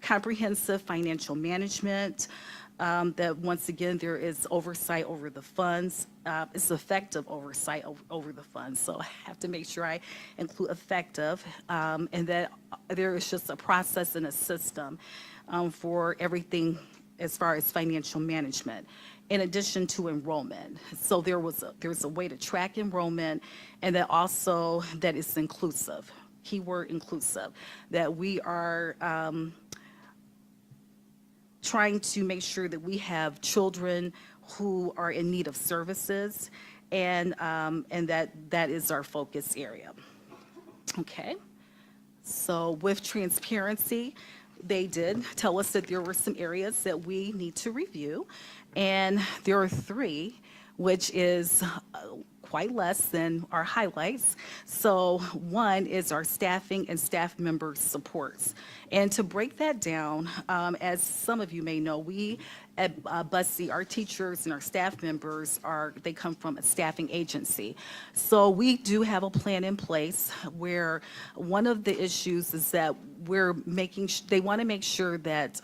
Comprehensive financial management, that once again, there is oversight over the funds. It's effective oversight over the funds. So I have to make sure I include effective, and that there is just a process and a system for everything as far as financial management, in addition to enrollment. So there's a way to track enrollment, and that also that is inclusive. Keyword inclusive, that we are trying to make sure that we have children who are in need of services, and that is our focus area. Okay, so with transparency, they did tell us that there were some areas that we need to review, and there are 3, which is quite less than our highlights. So one is our staffing and staff member supports. And to break that down, as some of you may know, we at BUSC, our teachers and our staff members they come from a staffing agency. So we do have a plan in place where one of the issues is that they want to make sure that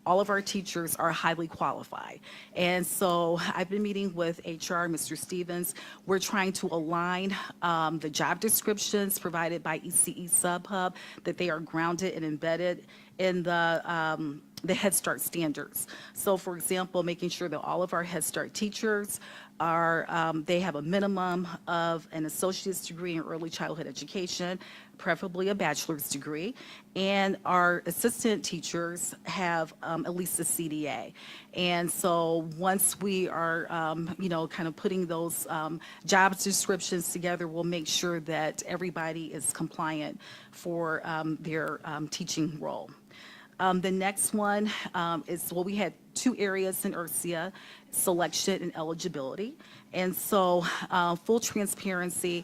all of our teachers are highly qualified. And so I've been meeting with HR, Mr. Stevens. We're trying to align the job descriptions provided by ECE SubHub, that they are grounded and embedded in the Head Start standards. So for example, making sure that all of our Head Start teachers they have a minimum of an associate's degree in early childhood education, preferably a bachelor's degree, and our assistant teachers have at least a CDA. And so once we are, kind of putting those job descriptions together, we'll make sure that everybody is compliant for their teaching role. The next one is, we had 2 areas in URSIA, selection and eligibility. And so full transparency,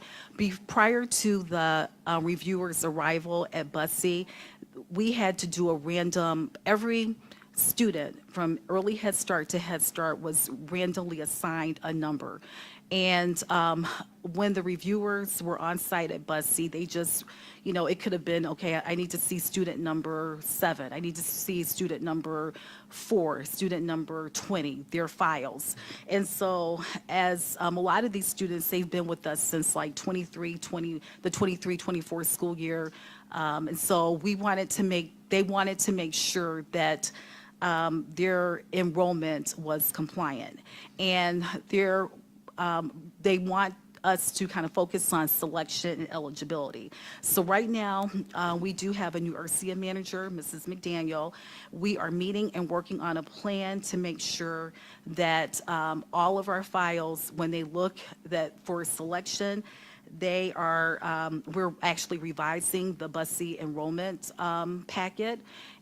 prior to the reviewers' arrival at BUSC, we had to do a random, every student from early Head Start to Head Start was randomly assigned a number. And when the reviewers were on site at BuzzC, they just, it could have been, okay, I need to see student number 7. I need to see student number 4, student number 20, their files. And so as a lot of these students, they've been with us since like the 23-24 school year. And so they wanted to make sure that their enrollment was compliant. And they want us to kind of focus on selection and eligibility. So right now, we do have a new URSIA manager, Mrs. McDaniel. We are meeting and working on a plan to make sure that all of our files, when they look for selection, we're actually revising the BuzzC enrollment packet.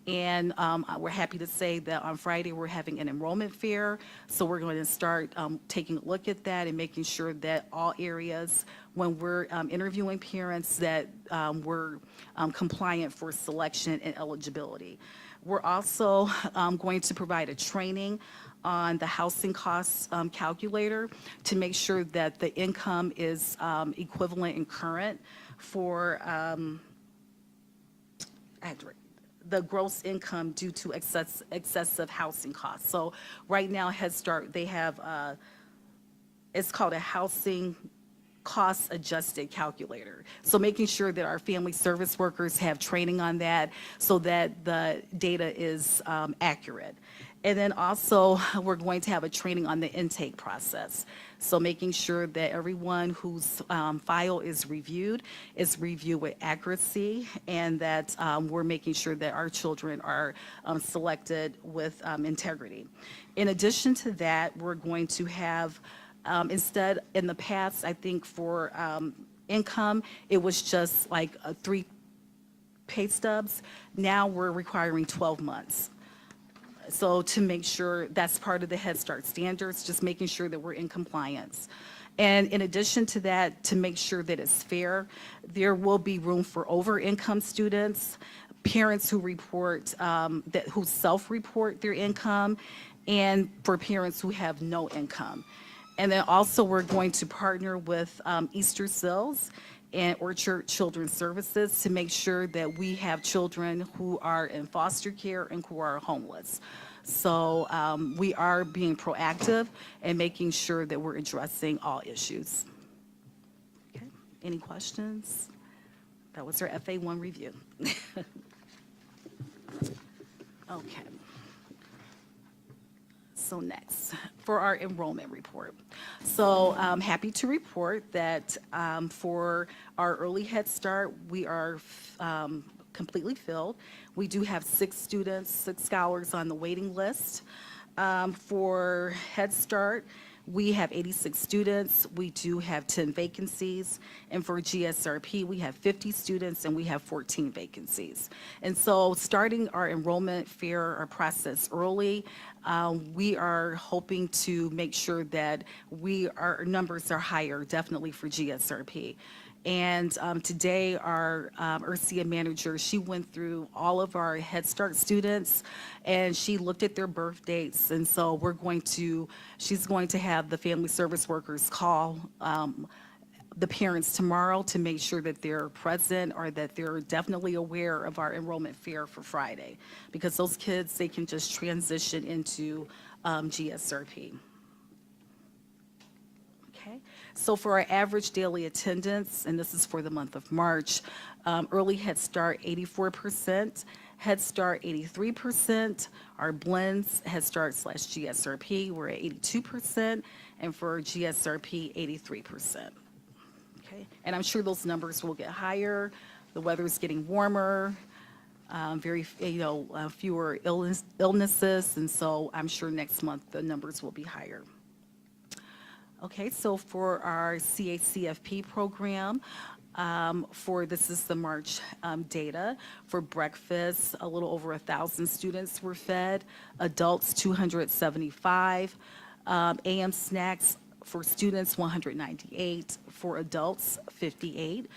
And we're happy to say that on Friday, we're having an enrollment fair. So we're going to start taking a look at that and making sure that all areas, when we're interviewing parents, that we're compliant for selection and eligibility. We're also going to provide a training on the housing costs calculator to make sure that the income is equivalent and current for the gross income due to excessive housing costs. So right now, Head Start, they have, it's called a housing cost adjusted calculator. So making sure that our family service workers have training on that so that the data is accurate. And then also, we're going to have a training on the intake process. So making sure that everyone whose file is reviewed with accuracy, and that we're making sure that our children are selected with integrity. In addition to that, we're going to have, instead, in the past, I think for income, it was just like 3 pay stubs. Now we're requiring 12 months. So to make sure that's part of the Head Start standards, just making sure that we're in compliance. And in addition to that, to make sure that it's fair, there will be room for over-income students, parents who report, who self-report their income, and for parents who have no income. And then also, we're going to partner with Easter Seals and Orchard Children's Services to make sure that we have children who are in foster care and who are homeless. So we are being proactive and making sure that we're addressing all issues. Okay, any questions? That was our FA1 review. Okay. So next, for our enrollment report. So I'm happy to report that for our early Head Start, we are completely filled. We do have 6 students, 6 scholars on the waiting list. For Head Start, we have 86 students. We do have 10 vacancies. And for GSRP, we have 50 students and we have 14 vacancies. And so starting our enrollment fair or process early, we are hoping to make sure that our numbers are higher, definitely for GSRP. And today, our URSIA manager, she went through all of our Head Start students, and she looked at their birth dates. And so she's going to have the family service workers call the parents tomorrow to make sure that they're present or that they're definitely aware of our enrollment fair for Friday. Because those kids, they can just transition into GSRP. Okay, so for our average daily attendance, and this is for the month of March, early Head Start 84%, Head Start 83%, our blends Head Start / GSRP, we're at 82%, and for GSRP 83%. Okay, and I'm sure those numbers will get higher. The weather is getting warmer, fewer illnesses, and so I'm sure next month the numbers will be higher. Okay, so for our CACFP program, this is the March data. For breakfast, a little over 1,000 students were fed, adults 275, AM snacks for students 198, for adults 58.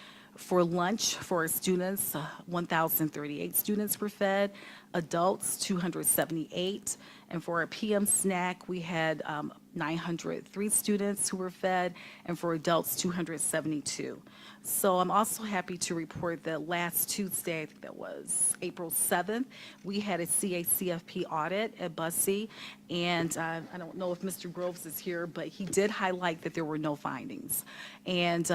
For lunch for our students, 1,038 students were fed, adults 278, and for our PM snack, we had 903 students who were fed, and for adults, 272. So I'm also happy to report that last Tuesday, I think that was April 7th, we had a CACFP audit at Bussey, and I don't know if Mr. Groves is here, but he did highlight that there were no findings. And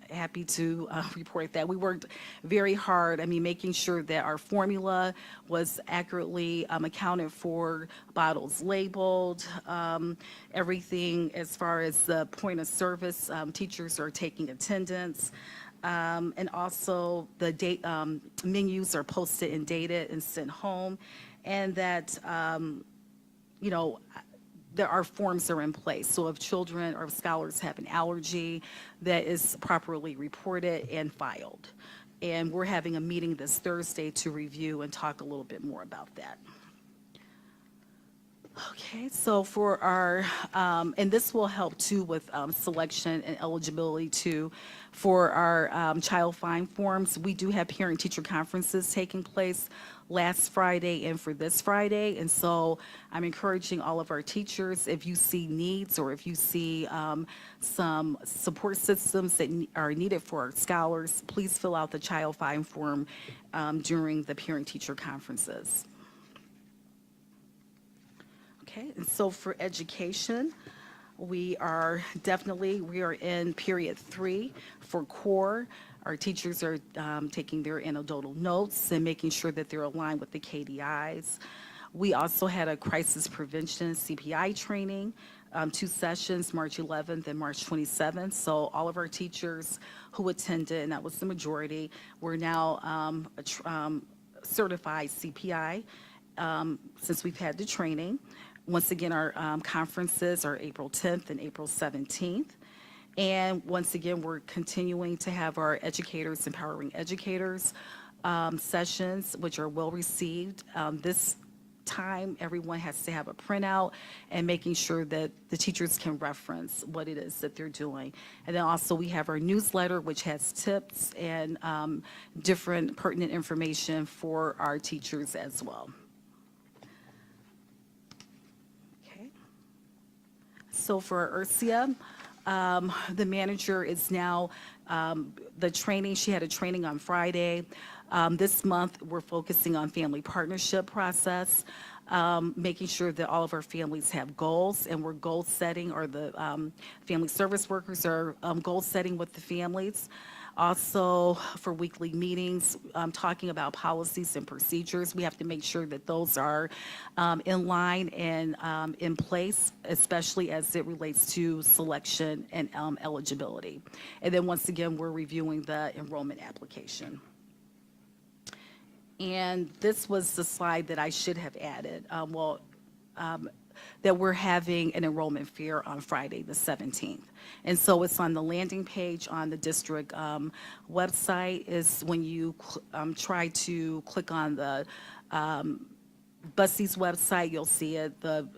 happy to report that. We worked very hard, making sure that our formula was accurately accounted for, bottles labeled, everything as far as the point of service, teachers are taking attendance, and also the menus are posted and dated and sent home, and that, there are forms are in place. So if children or scholars have an allergy, that is properly reported and filed. And we're having a meeting this Thursday to review and talk a little bit more about that. Okay, so for our, and this will help too with selection and eligibility too. For our child find forms, we do have parent-teacher conferences taking place last Friday and for this Friday. And so I'm encouraging all of our teachers, if you see needs or if you see some support systems that are needed for our scholars, please fill out the child find form during the parent-teacher conferences. Okay, and so for education, we are in period 3 for core. Our teachers are taking their anecdotal notes and making sure that they're aligned with the KDIs. We also had a crisis prevention CPI training, 2 sessions, March 11th and March 27th. So all of our teachers who attended, and that was the majority, were now certified CPI since we've had the training. Once again, our conferences are April 10th and April 17th. And once again, we're continuing to have our educators, empowering educators sessions, which are well received. This time, everyone has to have a printout and making sure that the teachers can reference what it is that they're doing. And then also we have our newsletter, which has tips and different pertinent information for our teachers as well. So for Ursia, the manager is now, she had a training on Friday. This month, we're focusing on family partnership process, making sure that all of our families have goals, and we're goal setting, or the family service workers are goal setting with the families. Also, for weekly meetings, talking about policies and procedures, we have to make sure that those are in line and in place, especially as it relates to selection and eligibility. And then once again, we're reviewing the enrollment application. And this was the slide that I should have added. That we're having an enrollment fair on Friday, the 17th. And so it's on the landing page on the district website. Is when you try to click on the Bussey's website, you'll see it.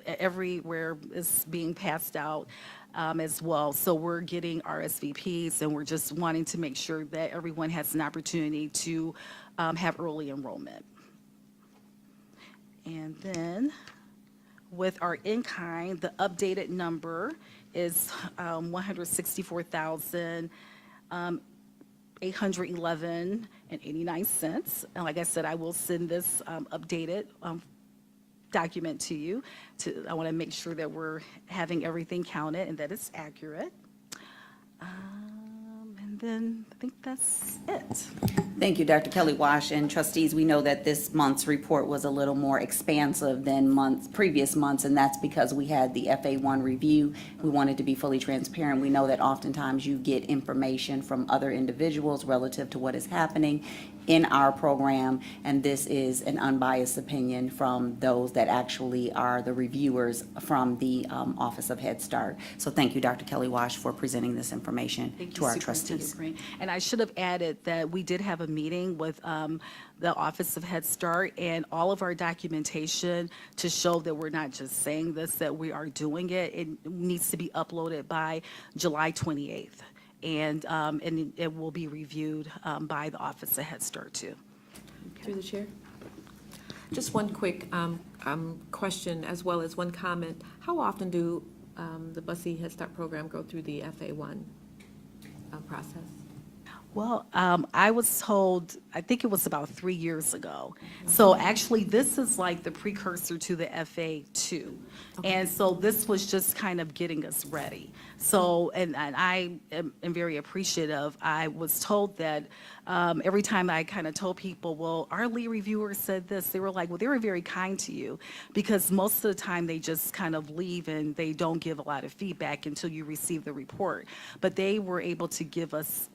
Everywhere is being passed out as well. So we're getting RSVPs, and we're just wanting to make sure that everyone has an opportunity to have early enrollment. And then with our in-kind, the updated number is $164,811.89. And like I said, I will send this updated document to you. I want to make sure that we're having everything counted and that it's accurate. And then I think that's it. Thank you, Dr. Kelly Wash. And trustees, we know that this month's report was a little more expansive than previous months, and that's because we had the FA1 review. We wanted to be fully transparent. We know that oftentimes you get information from other individuals relative to what is happening in our program, and this is an unbiased opinion from those that actually are the reviewers from the Office of Head Start. So thank you, Dr. Kelly Wash, for presenting this information to our trustees. And I should have added that we did have a meeting with the Office of Head Start, and all of our documentation to show that we're not just saying this, that we are doing it, it needs to be uploaded by July 28th. and it will be reviewed by the Office of Head Start too. Through the chair. Just one quick question as well as one comment. How often do the Bussy Head Start program go through the FA1 process? Well, I was told, I think it was about 3 years ago. So actually, this is like the precursor to the FA2. And so this was just kind of getting us ready. So, and I am very appreciative. I was told that every time I kind of told people, well, our lead reviewer said this, they were like, well, they were very kind to you, because most of the time they just kind of leave and they don't give a lot of feedback until you receive the report. But they were able to give us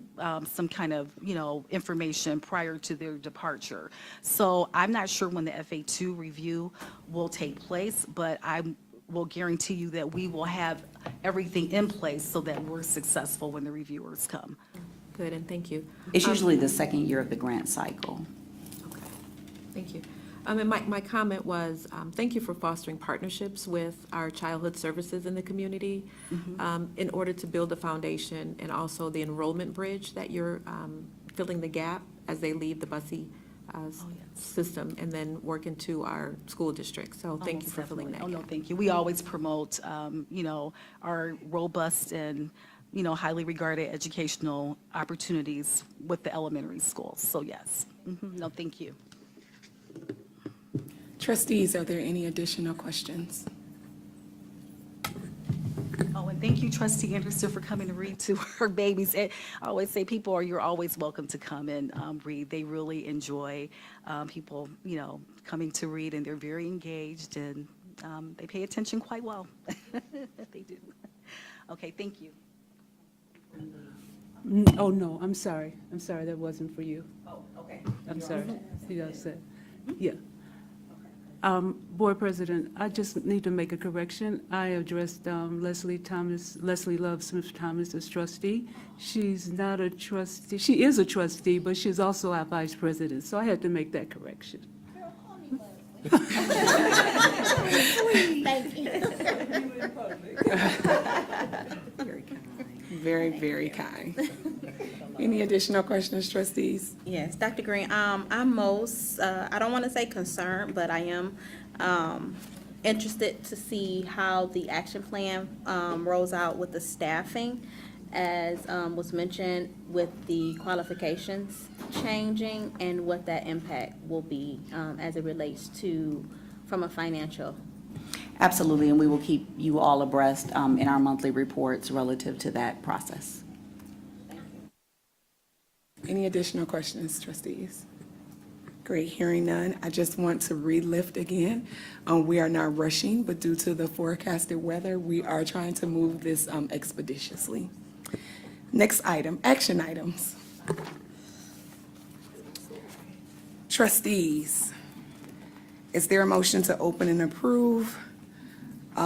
some kind of, information prior to their departure. So I'm not sure when the FA2 review will take place, but I will guarantee you that we will have everything in place so that we're successful when the reviewers come. Good, and thank you. It's usually the second year of the grant cycle. Okay, thank you. And my comment was, thank you for fostering partnerships with our childhood services in the community in order to build the foundation and also the enrollment bridge that you're filling the gap as they leave the Bussy system and then work into our school district. So thank you for filling that Oh, no, gap. thank you. We always promote, our robust and, highly regarded educational opportunities with the elementary schools. So yes. No, thank you. Trustees, are there any additional questions? Oh, and thank you, Trustee Anderson, for coming to read to our babies. I always say you're always welcome to come and read. They really enjoy people, coming to read, and they're very engaged, and they pay attention quite well. They do. Okay, thank you. Oh, no, I'm sorry. I'm sorry, that wasn't for you. Oh, okay. I'm sorry. You got said. Yeah. Board President, I just need to make a correction. I addressed Leslie Love Smith Thomas as trustee. She's not a trustee. She is a trustee, but she's also our vice president, so I had to make that correction. Very, very kind. Any additional questions, trustees? Yes, Dr. Green, I'm most, I don't want to say concerned, but I am interested to see how the action plan rolls out with the staffing, as was mentioned, with the qualifications changing and what that impact will be as it relates to, from a financial. Absolutely, and we will keep you all abreast in our monthly reports relative to that process. Any additional questions, trustees? Great, hearing none. I just want to relift again. We are not rushing, but due to the forecasted weather, we are trying to move this expeditiously. Next item, action items. Trustees, is there a motion to open and approve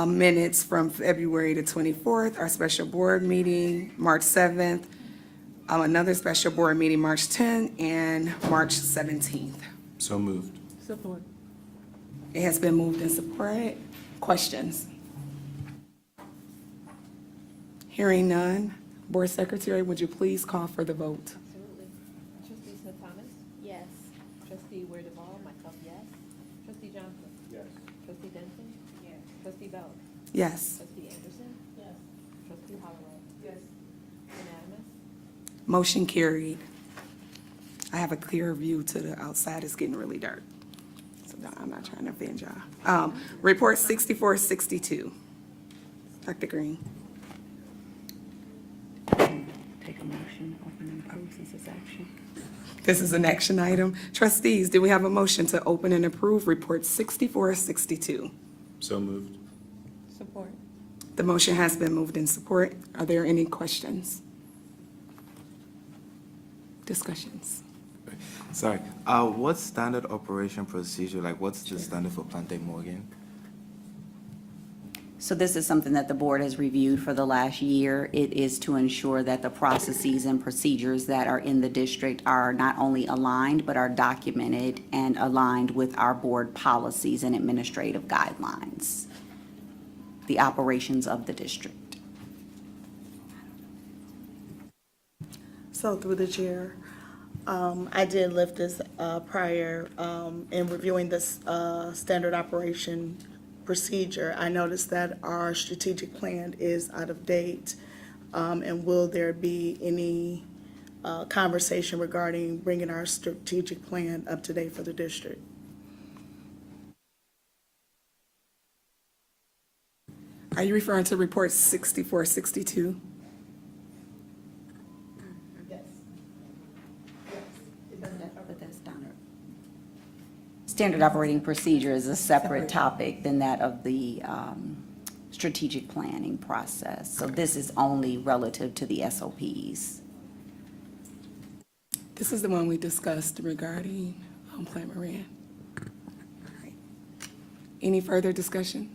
minutes from February the 24th, our special board meeting, March 7th, another special board meeting, March 10th, and March 17th? So moved. Support. It has been moved and supported. Questions? Hearing none. Board Secretary, would you please call for the vote? Absolutely. Trustee Smith Thomas? Yes. Trustee Ware Duvall, myself, yes. Trustee Johnson? Yes. Trustee Denson? Yes. Trustee Bell? Yes. Trustee Anderson? Yes. Trustee Holloway? Yes. Unanimous? Motion carried. I have a clear view to the outside. It's getting really dark. So no, I'm not trying to offend y'all. Report 6462. Dr. Green. Take a motion, open and approve since it's action. This is an action item. Trustees, do we have a motion to open and approve report 6462? So moved. Support. The motion has been moved in support. Are there any questions? Discussions? Sorry, what's standard operation procedure? Like, what's the standard for Plante Morgan? So this is something that the board has reviewed for the last year. It is to ensure that the processes and procedures that are in the district are not only aligned, but are documented and aligned with our board policies and administrative guidelines, the operations of the district. So through the chair, I did lift this prior in reviewing this standard operation procedure. I noticed that our strategic plan is out of date. And will there be any conversation regarding bringing our strategic plan up to date for the district? Are you referring to report 6462? But that's standard. Standard operating procedure is a separate topic than that of the strategic planning process. So this is only relative to the SOPs. This is the one we discussed regarding Plant Moran. Any further discussion?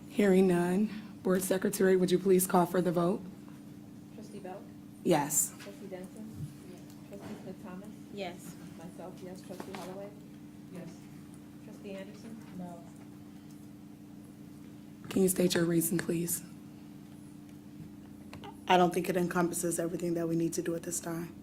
Hearing none. Board Secretary, would you please call for the vote? Trustee Bell? Yes. Trustee Denson? Trustee Smith-Thomas? Yes. Myself, yes. Trustee Holloway? Yes. Trustee Anderson? No. Can you state your reason, please? I don't think it encompasses everything that we need to do at this time.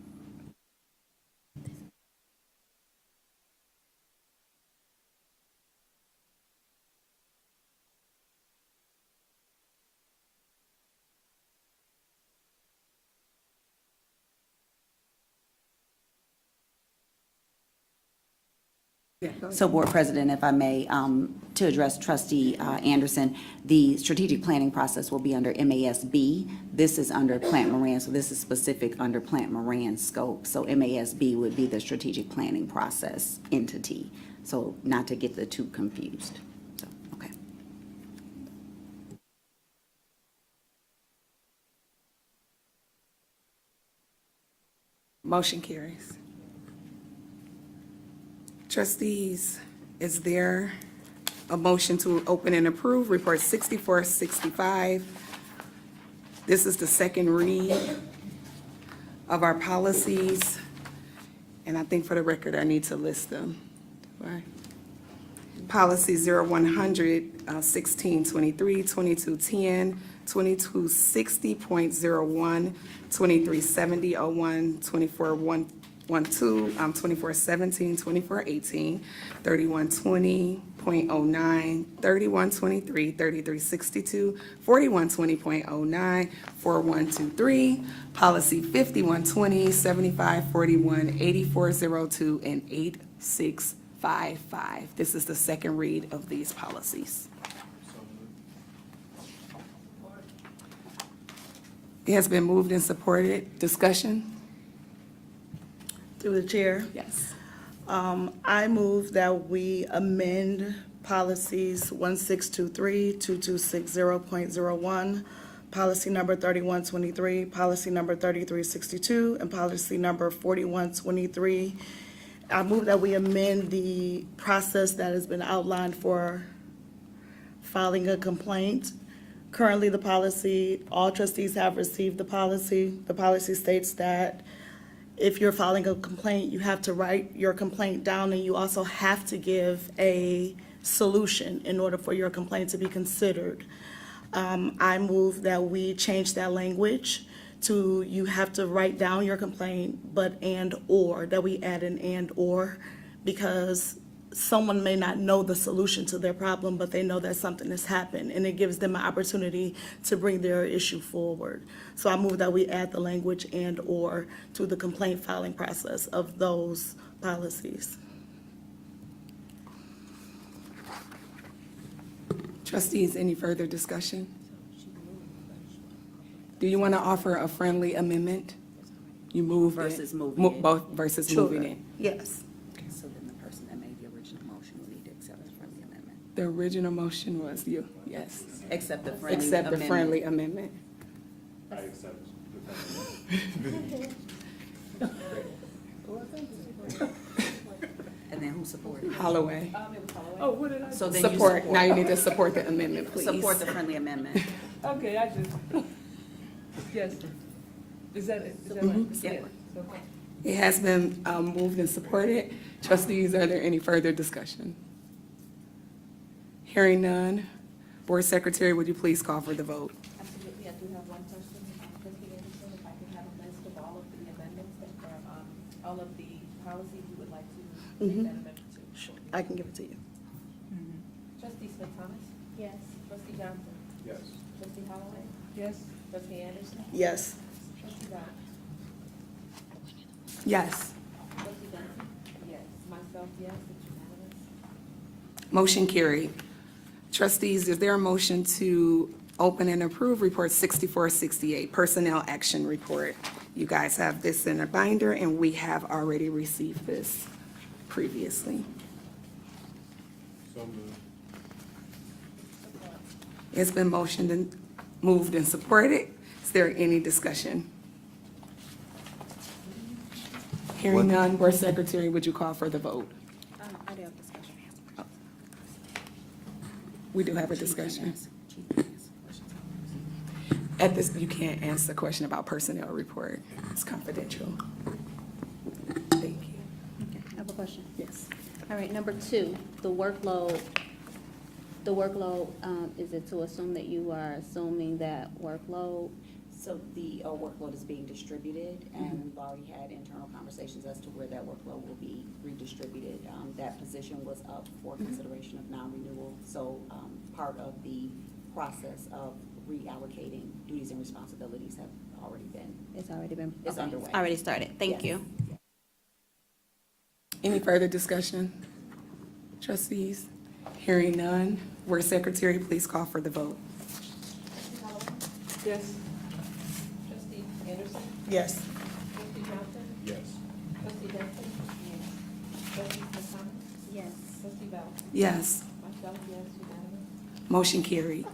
So Board President, if I may, to address Trustee Anderson, the strategic planning process will be under MASB. This is under Plant Moran, so this is specific under Plant Moran scope. So MASB would be the strategic planning process entity. So not to get the two confused. So, okay. Motion carries. Trustees, is there a motion to open and approve report 6465? This is the second read of our policies, and I think for the record, I need to list them. Right. Policy 0100, 1623, 2210, 2260.01, 2370.01, 2412, 2417, 2418, 3120.09, 3123, 3362, 4120.09, 4123, policy 5120, 7541, 8402, and 8655. This is the second read of these policies. It has been moved and supported. Discussion? Through the chair. Yes. I move that we amend policies 1623, 2260.01, policy number 3123, policy number 3362, and policy number 4123. I move that we amend the process that has been outlined for filing a complaint. Currently, the policy, all trustees have received the policy. The policy states that if you're filing a complaint, you have to write your complaint down, and you also have to give a solution in order for your complaint to be considered. I move that we change that language to you have to write down your complaint, but and/or, that we add an and/or, because someone may not know the solution to their problem, but they know that something has happened, and it gives them an opportunity to bring their issue forward. So I move that we add the language and/or to the complaint filing process of those policies. Trustees, any further discussion? Do you want to offer a friendly amendment? You move it. Versus moving it. Both versus moving it. Yes. So then the person that made the original motion will need to accept the friendly amendment. The original motion was you, yes. Accept the friendly Accept the amendment. friendly amendment. I accept. And then who supported? Holloway. Oh, what did I? So then you Support, now you need to support the amendment, please. Support the friendly amendment. Okay, I just, yes. Is that it? Is that right? Yeah. Okay. It has been moved and supported. Trustees, are there any further discussion? Hearing none. Board Secretary, would you please call for the vote? Absolutely, I do have one question. all of the policies you would like to Mhm. make that amendment to? Sure, I can give it to you. Trustee Smith Thomas? Yes. Trustee Johnson? Yes. Trustee Holloway? Yes. Trustee Anderson? Yes. Trustee Bell? Yes. Trustee Benson? Yes. Myself, yes, it's unanimous. Motion carried. Trustees, is there a motion to open and approve Report 6468, Personnel Action Report? You guys have this in a binder, and we have already received this previously. So moved. It's been motioned and moved and supported. Is there any discussion? Hearing none, Board Secretary, would you call for the vote? I do have discussion. We do have a discussion. At this, you can't answer the question about personnel report. It's confidential. Thank you. Okay, I have a question. Yes. All right, number 2, the workload, is it to assume that you are assuming that workload? So the workload is being distributed, and we've already had internal conversations as to where that workload will be redistributed. That position was up for consideration of non-renewal, so part of the process of reallocating duties and responsibilities have already been. It's already been. It's okay, underway. Already started, thank Yes. you. Any further discussion? Trustees? Hearing none, Board Secretary, please call for the vote. Yes. Trustee Anderson? Yes. Trustee Johnson? Yes. Trustee Benson? Yes. Trustee Smith Thomas? Yes. Trustee Bell? Yes. Myself, yes, unanimous. Motion carried.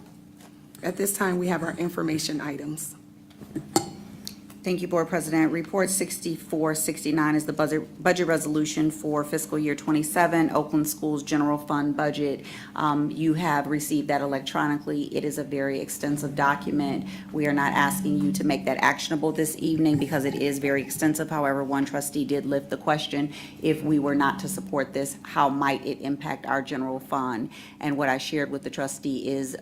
At this time, we have our information items. Thank you, Board President. Report 6469 is the budget resolution for fiscal year '27, Oakland Schools General Fund budget. You have received that electronically. It is a very extensive document. We are not asking you to make that actionable this evening because it is very extensive. However, one trustee did lift the question, if we were not to support this, how might it impact our general fund? And what I shared with the trustee is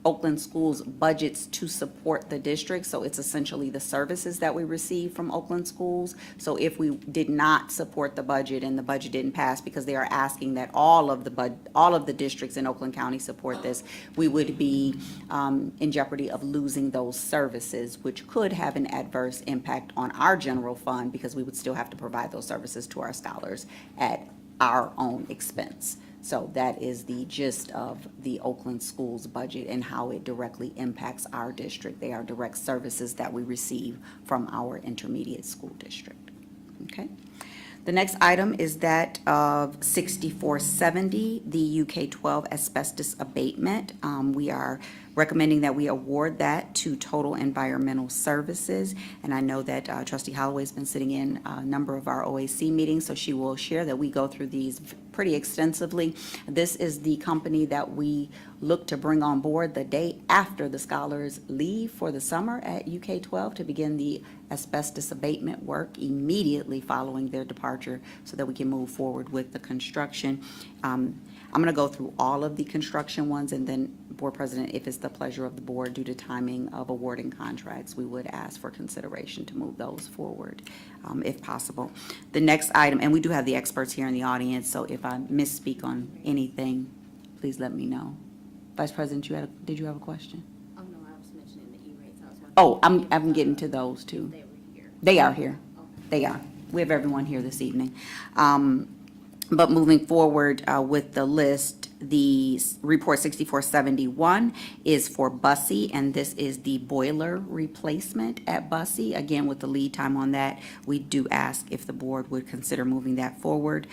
Oakland Schools budgets to support the district, so it's essentially the services that we receive from Oakland Schools. So if we did not support the budget and the budget didn't pass, because they are asking that all of the districts in Oakland County support this, we would be in jeopardy of losing those services, which could have an adverse impact on our general fund, because we would still have to provide those services to our scholars at our own expense. So that is the gist of the Oakland Schools budget and how it directly impacts our district. They are direct services that we receive from our intermediate school district. Okay? The next item is that of 6470, the UK-12 asbestos abatement. We are recommending that we award that to Total Environmental Services. And I know that Trustee Holloway's been sitting in a number of our OAC meetings, so she will share that we go through these pretty extensively. This is the company that we look to bring on board the day after the scholars leave for the summer at UK-12 to begin the asbestos abatement work immediately following their departure so that we can move forward with the construction. I'm going to go through all of the construction ones, and then, Board President, if it's the pleasure of the board, due to timing of awarding contracts, we would ask for consideration to move those forward, if possible. The next item, and we do have the experts here in the audience, so if I misspeak on anything, please let me know. Vice President, did you have a question? Oh, no, I was mentioning the E-rates. I was wondering. Oh, I'm getting to those too. They were here. They are here. They are. We have everyone here this evening. But moving forward with the list, the report 6471 is for Bussey, and this is the boiler replacement at Bussey. Again, with the lead time on that, we do ask if the board would consider moving that forward.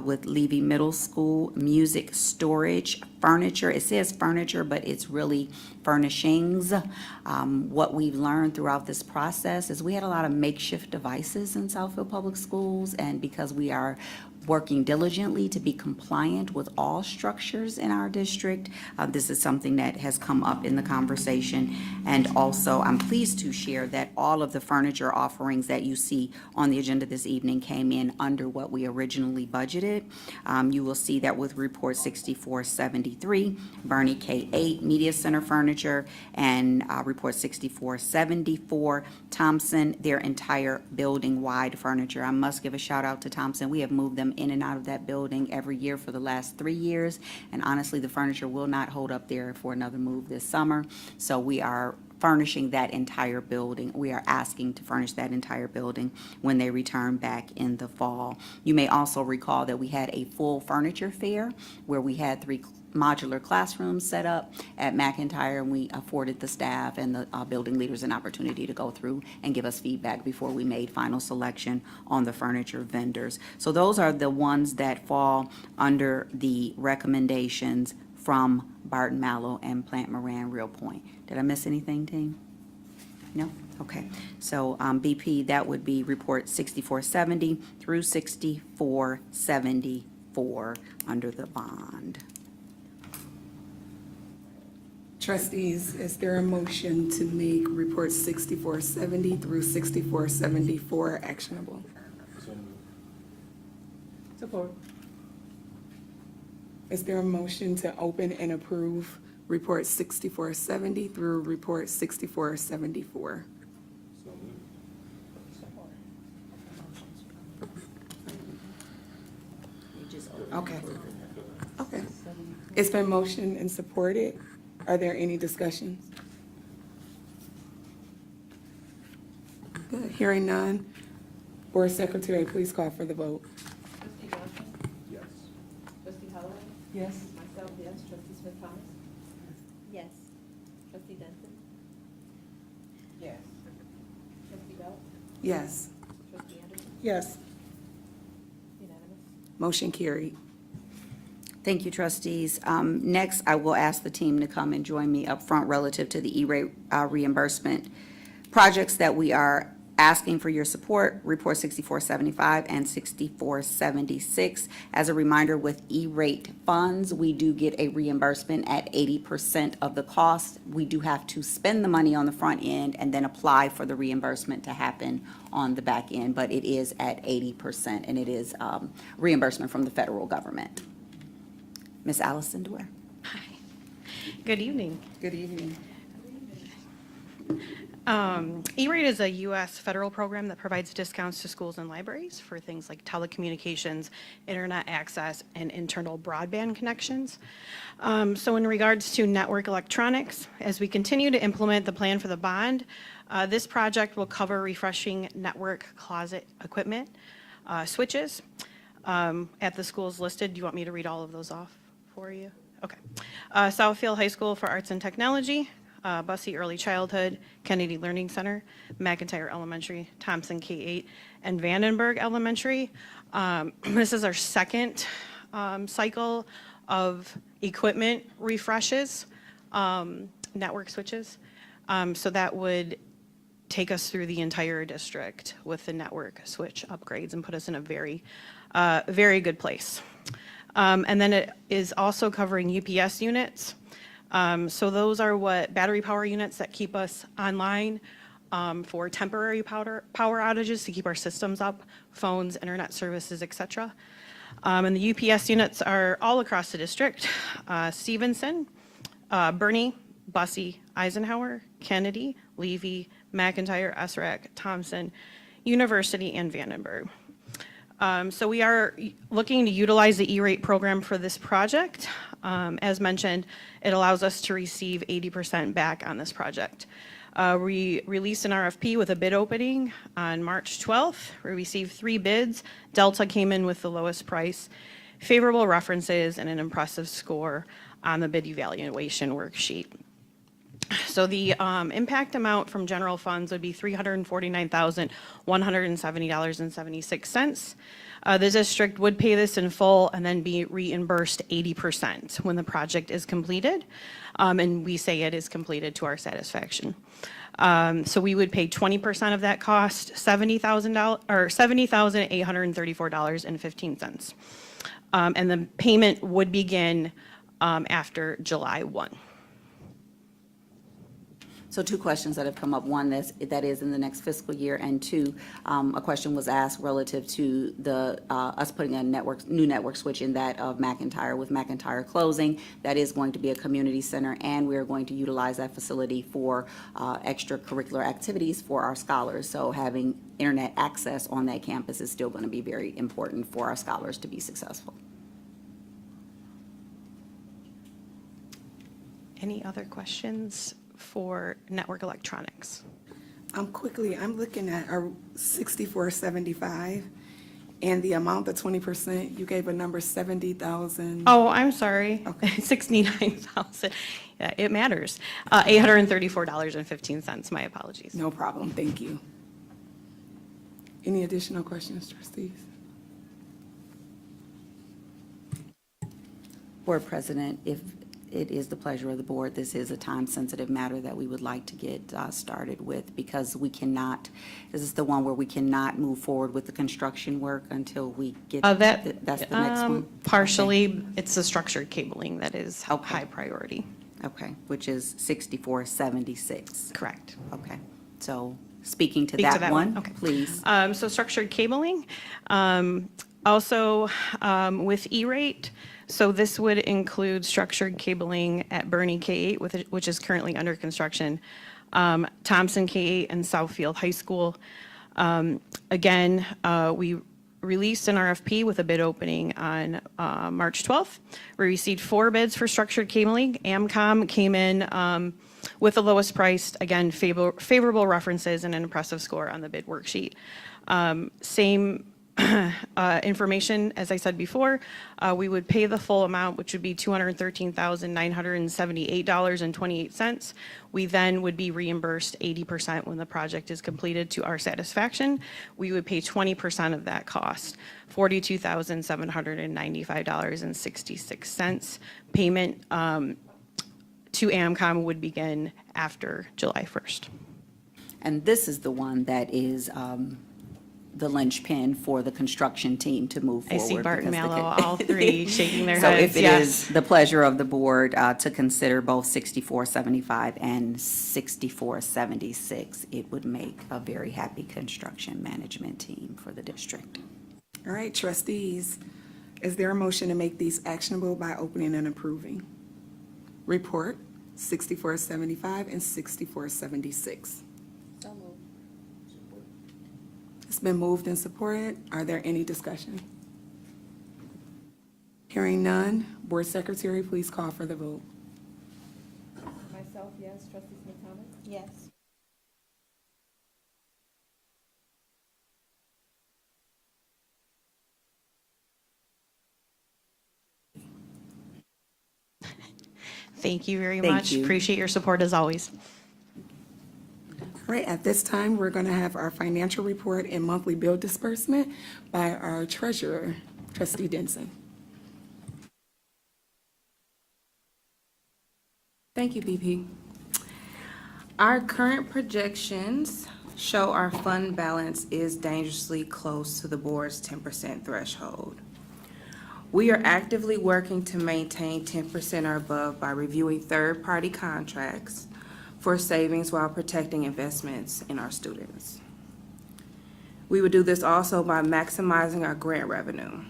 With Levy Middle School, music storage, furniture. It says furniture, but it's really furnishings. What we've learned throughout this process is we had a lot of makeshift devices in Southfield Public Schools, and because we are working diligently to be compliant with all structures in our district. This is something that has come up in the conversation. And also, I'm pleased to share that all of the furniture offerings that you see on the agenda this evening came in under what we originally budgeted. You will see that with Report 6473, Bernie K-8 Media Center Furniture, and Report 6474, Thompson, their entire building-wide furniture. I must give a shout out to Thompson. We have moved them in and out of that building every year for the last 3 years, and honestly, the furniture will not hold up there for another move this summer. So we are furnishing that entire building. We are asking to furnish that entire building when they return back in the fall. You may also recall that we had a full furniture fair where we had 3 modular classrooms set up at McIntyre, and we afforded the staff and the building leaders an opportunity to go through and give us feedback before we made final selection on the furniture vendors. So those are the ones that fall under the recommendations from Barton Mallow and Plant Moran Real Point. Did I miss anything, team? No? Okay. So BP, that would be Report 6470 through 6474 under the bond. Trustees, is there a motion to make Report 6470 through 6474 actionable? Support. Is there a motion to open and approve Report 6470 through Report 6474? Okay. Okay. It's been motioned and supported. Are there any discussions? Good. Hearing none. Board Secretary, please call for the vote. Trustee Johnson? Yes. Trustee Holloway? Yes. Myself, yes. Trustee Smith-Thomas? Yes. Trustee Denson? Yes. Trustee Bell? Yes. Trustee Anderson? Yes. Unanimous? Motion carried. Thank you, trustees. Next, I will ask the team to come and join me up front relative to the E-rate reimbursement projects that we are asking for your support, Report 6475 and 6476. As a reminder, with E-rate funds, we do get a reimbursement at 80% of the cost. We do have to spend the money on the front end and then apply for the reimbursement to happen on the back end, but it is at 80%, and it is reimbursement from the federal government. Ms. Allison Dwyer. Good evening. Good evening. E-rate is a U.S. federal program that provides discounts to schools and libraries for things like telecommunications, internet access, and internal broadband connections. So in regards to network electronics, as we continue to implement the plan for the bond, this project will cover refreshing network closet equipment, switches at the schools listed. Do you want me to read all of those off for you? Okay. Southfield High School for Arts and Technology, Bussey Early Childhood, Kennedy Learning Center, McIntyre Elementary, Thompson K-8, and Vandenberg Elementary. This is our second cycle of equipment refreshes, network switches. So that would take us through the entire district with the network switch upgrades and put us in a very, very good place. And then it is also covering UPS units. So those are what battery power units that keep us online for temporary power outages to keep our systems up, phones, internet services, et cetera. And the UPS units are all across the district: Stevenson, Bernie, Bussey, Eisenhower, Kennedy, Levy, McIntyre, SRAC, Thompson, University, and Vandenberg. So we are looking to utilize the E-rate program for this project. As mentioned, it allows us to receive 80% back on this project. We released an RFP with a bid opening on March 12th. We received 3 bids. Delta came in with the lowest price, favorable references, and an impressive score on the bid evaluation worksheet. So the impact amount from general funds would be $349,170.76. The district would pay this in full and then be reimbursed 80% when the project is completed. And we say it is completed to our satisfaction. So we would pay 20% of that cost, $70,000 or $70,834.15. And the payment would begin after July 1. So two questions that have come up. One, that is in the next fiscal year, and two, a question was asked relative to the, us putting a new network switch in that of McIntyre. With McIntyre closing, that is going to be a community center, and we are going to utilize that facility for extracurricular activities for our scholars. So having internet access on that campus is still going to be very important for our scholars to be successful. Any other questions for network electronics? I'm looking at our 6475, and the amount, the 20%, you gave a number 70,000. Oh, I'm sorry. Okay. 69,000. Yeah, it matters. $834.15. My apologies. No problem, thank you. Any additional questions, trustees? Board President, if it is the pleasure of the board, this is a time-sensitive matter that we would like to get started with, because we cannot, this is the one where we cannot move forward with the construction work until we get, that's the next one? Partially, Okay. it's the structured cabling that is high priority. Okay, which is 6476. Correct. Okay, so speaking to Speak that one, okay. please. So structured cabling. Also, with E-rate, so this would include structured cabling at Bernie K-8, which is currently under construction, Thompson K-8, and Southfield High School. Again, we released an RFP with a bid opening on March 12th. We received 4 bids for structured cabling. AMCOM came in with the lowest priced, again, favorable references and an impressive score on the bid worksheet. Same information, as I said before, we would pay the full amount, which would be $213,978.28. We then would be reimbursed 80% when the project is completed to our satisfaction. We would pay 20% of that cost, $42,795.66. Payment to AMCOM would begin after July 1st. And this is the one that is the linchpin for the construction team to move forward. I see Bart and because Mallow, all three shaking their So heads, if it yes. is the pleasure of the board to consider both 6475 and 6476, it would make a very happy construction management team for the district. All right, trustees, is there a motion to make these actionable by opening and approving? Report 6475 and 6476. It's been moved and supported. Are there any discussion? Hearing none, Board Secretary, please call for the vote. Myself, yes. Trustee Smith-Thomas? Yes. Thank you very Thank much. you. Appreciate your support as always. All right, at this time, we're going to have our financial report and monthly bill disbursement by our treasurer, Trustee Denson. Thank you, BP. Our current projections show our fund balance is dangerously close to the board's 10% threshold. We are actively working to maintain 10% or above by reviewing third-party contracts for savings while protecting investments in our students. We would do this also by maximizing our grant revenue.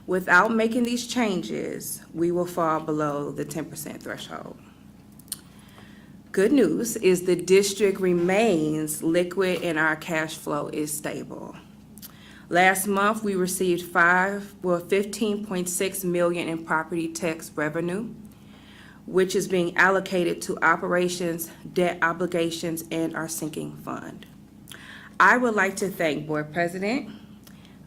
Without making these changes, we will fall below the 10% threshold. Good news is the district remains liquid and our cash flow is stable. Last month, we received $15.6 million in property tax revenue, which is being allocated to operations, debt obligations, and our sinking fund. I would like to thank Board President,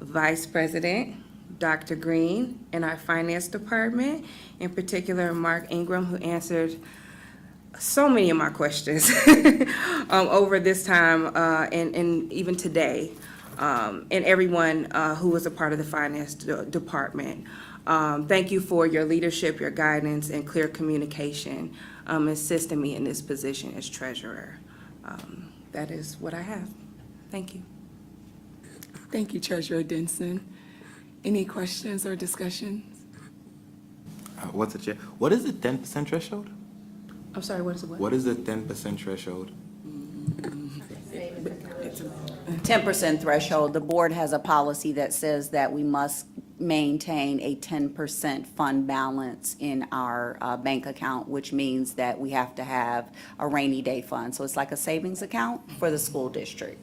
Vice President, Dr. Green, and our Finance Department, in particular Mark Ingram, who answered so many of my questions over this time and even today. and everyone who was a part of the finance department. Thank you for your leadership, your guidance, and clear communication assisting me in this position as treasurer. That is what I have. Thank you. Thank you, Treasurer Denson. Any questions or discussions? What's the chair? What is the 10% threshold? I'm sorry, what is it? What is the 10% threshold? 10% threshold, the board has a policy that says that we must maintain a 10% fund balance in our bank account, which means that we have to have a rainy day fund. So it's like a savings account for the school district.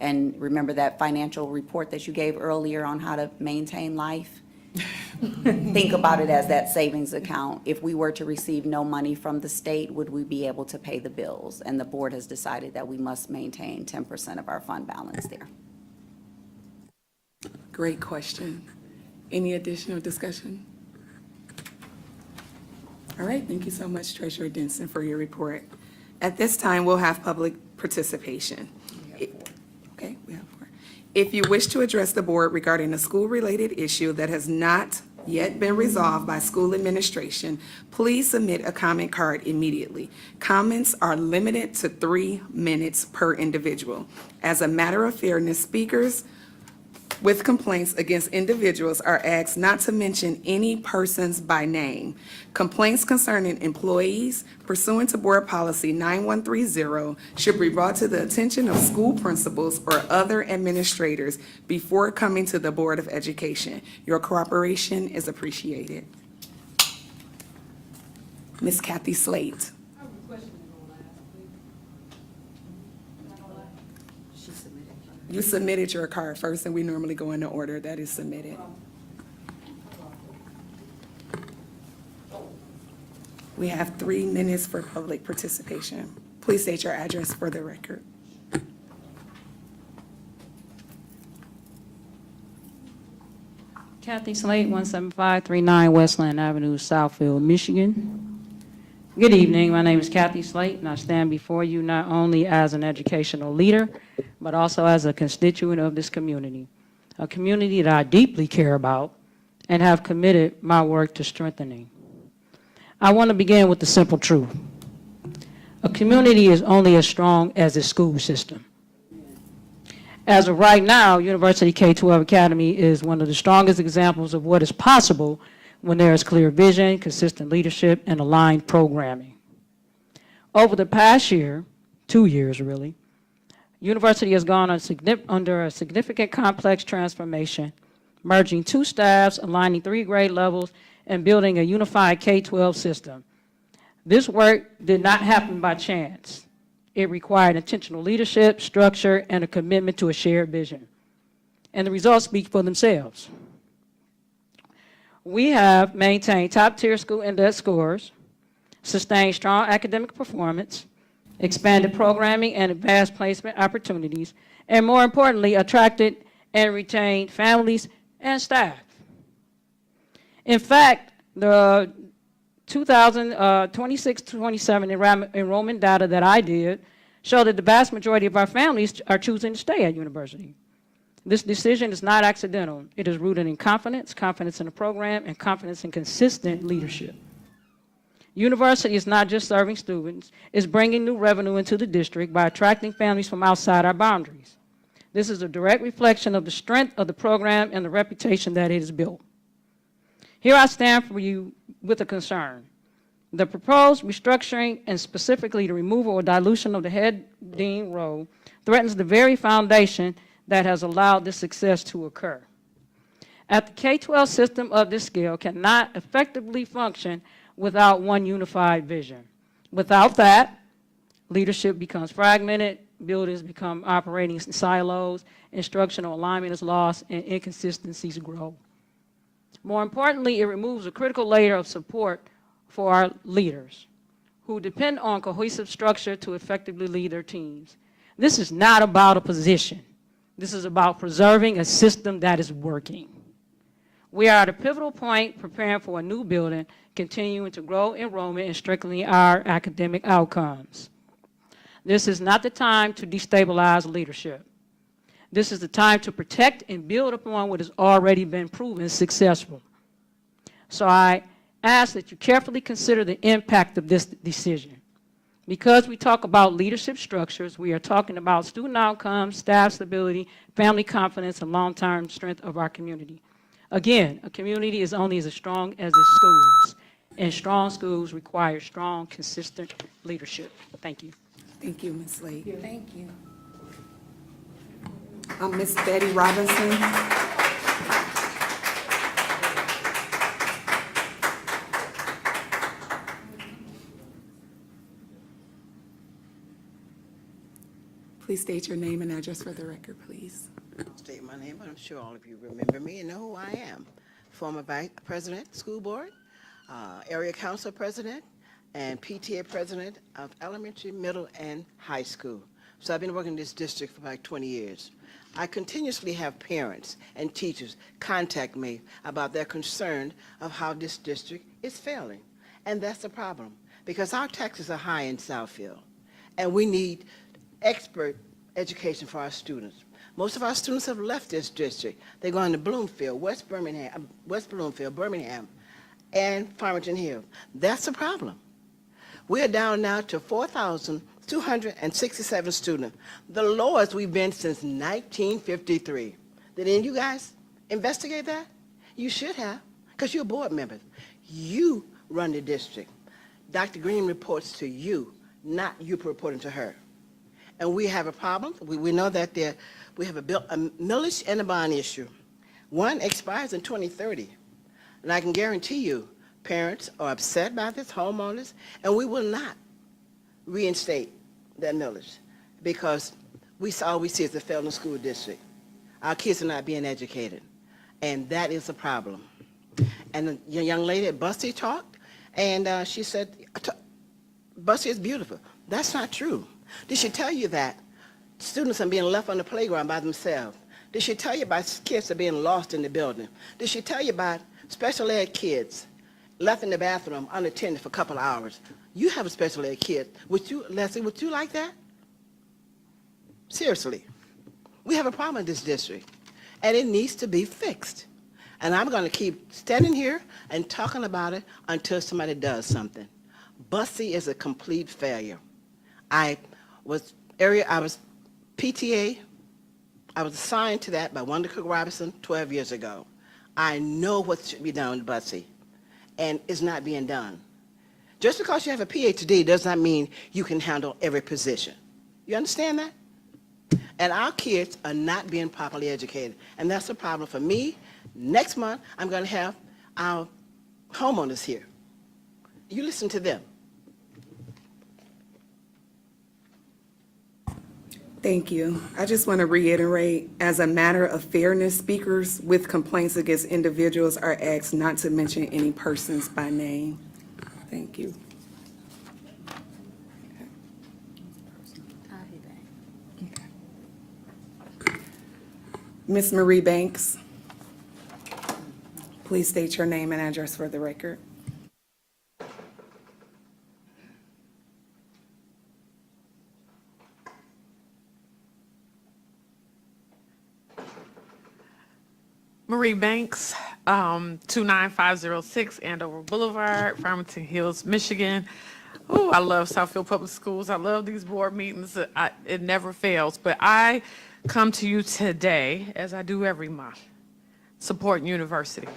And remember that financial report that you gave earlier on how to maintain life? Think about it as that savings account. If we were to receive no money from the state, would we be able to pay the bills? And the board has decided that we must maintain 10% of our fund balance there. Great question. Any additional discussion? All right, thank you so much, Treasurer Denson, for your report. At this time, we'll have public participation. Okay, we have 4. If you wish to address the board regarding a school-related issue that has not yet been resolved by school administration, please submit a comment card immediately. Comments are limited to 3 minutes per individual. As a matter of fairness, speakers with complaints against individuals are asked not to mention any persons by name. Complaints concerning employees pursuant to Board Policy 9130 should be brought to the attention of school principals or other administrators before coming to the Board of Education. Your cooperation is appreciated. Ms. Kathy Slate. You submitted your card first, and we normally go in the order that is submitted. We have 3 minutes for public participation. Please state your address for the record. Kathy Slate, 17539 Westland Avenue, Southfield, Michigan. Good evening. My name is Kathy Slate, and I stand before you not only as an educational leader, but also as a constituent of this community, a community that I deeply care about and have committed my work to strengthening. I want to begin with the simple truth. A community is only as strong as its school system. As of right now, University K-12 Academy is one of the strongest examples of what is possible when there is clear vision, consistent leadership, and aligned programming. Over the past year, 2 years really, University has gone under a significant complex transformation, merging 2 staffs, aligning 3 grade levels, and building a unified K-12 system. This work did not happen by chance. It required intentional leadership, structure, and a commitment to a shared vision. And the results speak for themselves. We have maintained top-tier school index scores, sustained strong academic performance, expanded programming and advanced placement opportunities, and more importantly, attracted and retained families and staff. In fact, the 2026-27 enrollment data that I did show that the vast majority of our families are choosing to stay at university. This decision is not accidental. It is rooted in confidence, confidence in the program, and confidence in consistent leadership. University is not just serving students, it's bringing new revenue into the district by attracting families from outside our boundaries. This is a direct reflection of the strength of the program and the reputation that it has built. Here I stand for you with a concern. The proposed restructuring, and specifically the removal or dilution of the head dean role, threatens the very foundation that has allowed this success to occur. At the K-12 system of this scale cannot effectively function without one unified vision. Without that, leadership becomes fragmented, buildings become operating in silos, instructional alignment is lost, and inconsistencies grow. More importantly, it removes a critical layer of support for our leaders who depend on cohesive structure to effectively lead their teams. This is not about a position. This is about preserving a system that is working. We are at a pivotal point preparing for a new building, continuing to grow enrollment and strengthening our academic outcomes. This is not the time to destabilize leadership. This is the time to protect and build upon what has already been proven successful. So I ask that you carefully consider the impact of this decision. Because we talk about leadership structures, we are talking about student outcomes, staff stability, family confidence, and long-term strength of our community. Again, a community is only as strong as its schools, and strong schools require strong, consistent leadership. Thank you. Thank you, Ms. Lake. Thank you. Ms. Betty Robinson. Please state your name and address for the record, please. State my name, but I'm sure all of you remember me and know who I am. Former Vice President, School Board, Area Council President, and PTA President of elementary, middle, and high school. So I've been working in this district for about 20 years. I continuously have parents and teachers contact me about their concern of how this district is failing. And that's the problem, because our taxes are high in Southfield, and we need expert education for our students. Most of our students have left this district. They're going to Bloomfield, West Bloomfield, Birmingham, and Farmington Hill. That's the problem. We're down now to 4,267 students, the lowest we've been since 1953. Did any of you guys investigate that? You should have, because you're board members. You run the district. Dr. Green reports to you, not you reporting to her. And we have a problem. We know that we have a millage and a bond issue. One expires in 2030. And I can guarantee you, parents are upset by this, homeowners, and we will not reinstate that millage because all we see is a failing school district. Our kids are not being educated, and that is a problem. And the young lady at Busty talked, and she said, Busty is beautiful. That's not true. Did she tell you that students are being left on the playground by themselves? Did she tell you about kids are being lost in the building? Did she tell you about special ed kids left in the bathroom unattended for a couple of hours? You have a special ed kid. Leslie, would you like that? Seriously. We have a problem in this district, and it needs to be fixed. And I'm going to keep standing here and talking about it until somebody does something. Busty is a complete failure. I was PTA. I was assigned to that by Wanda Cook Robinson 12 years ago. I know what should be done with Busty, and it's not being done. Just because you have a PhD does not mean you can handle every position. You understand that? And our kids are not being properly educated, and that's a problem for me. Next month, I'm going to have our homeowners here. You listen to them. Thank you. I just want to reiterate, as a matter of fairness, speakers with complaints against individuals are asked not to mention any persons by name. Thank you. Ms. Marie Banks, please state your name and address for the record. Marie Banks, 29506 Andover Boulevard, Farmington Hills, Michigan. Oh, I love Southfield Public Schools. I love these board meetings. It never fails. But I come to you today, as I do every month, supporting university.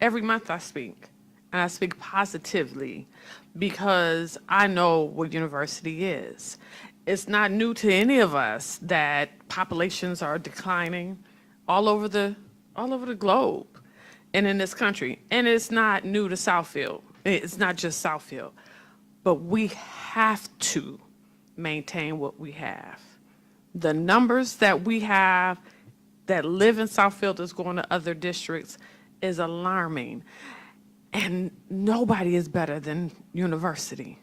Every month I speak, and I speak positively because I know what university is. It's not new to any of us that populations are declining all over the globe and in this country. And it's not new to Southfield. It's not just Southfield. But we have to maintain what we have. The numbers that we have that live in Southfield that's going to other districts is alarming. And nobody is better than university.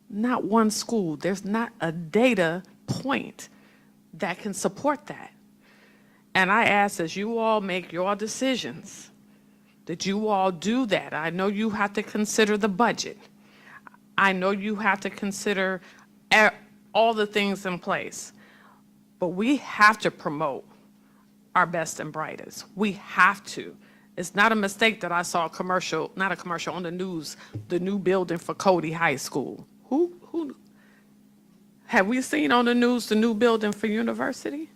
Not one school. There's not a data point that can support that. And I ask, as you all make your decisions, that you all do that. I know you have to consider the budget. I know you have to consider all the things in place. But we have to promote our best and brightest. We have to. It's not a mistake that I saw a commercial, not a commercial, on the news, the new building for Cody High School. Who have we seen on the news the new building for university?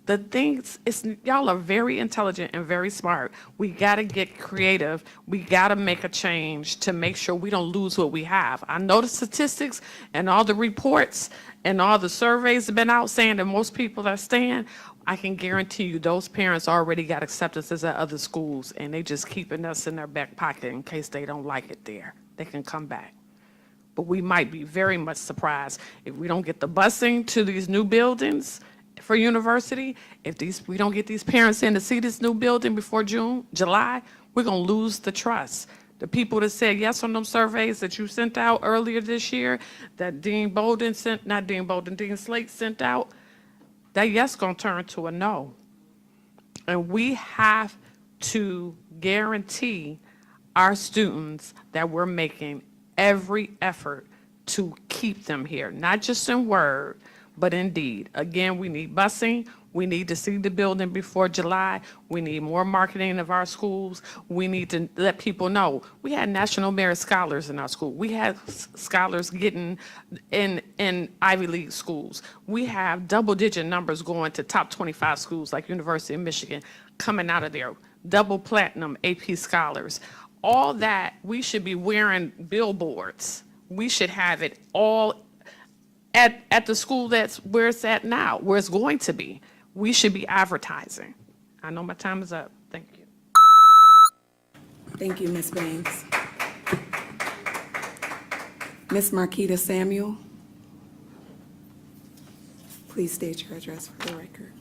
The things, y'all are very intelligent and very smart. We gotta get creative. We gotta make a change to make sure we don't lose what we have. I know the statistics and all the reports and all the surveys have been out saying that most people are staying. I can guarantee you those parents already got acceptances at other schools, and they just keeping us in their back pocket in case they don't like it there. They can come back. But we might be very much surprised if we don't get the busing to these new buildings for university. If we don't get these parents in to see this new building before July, we're gonna lose the trust. The people that said yes on them surveys that you sent out earlier this year, that Dean Slate sent out, that yes gonna turn to a no. And we have to guarantee our students that we're making every effort to keep them here, not just in word, but in deed. Again, we need busing. We need to see the building before July. We need more marketing of our schools. We need to let people know. We had National Merit Scholars in our school. We had scholars getting in Ivy League schools. We have double-digit numbers going to top 25 schools like University of Michigan coming out of there. Double platinum AP scholars. All that, we should be wearing billboards. We should have it all at the school that's where it's at now, where it's going to be. We should be advertising. I know my time is up. Thank you. Thank you, Ms. Banks. Ms. Marquita Samuel, please state your address for the record.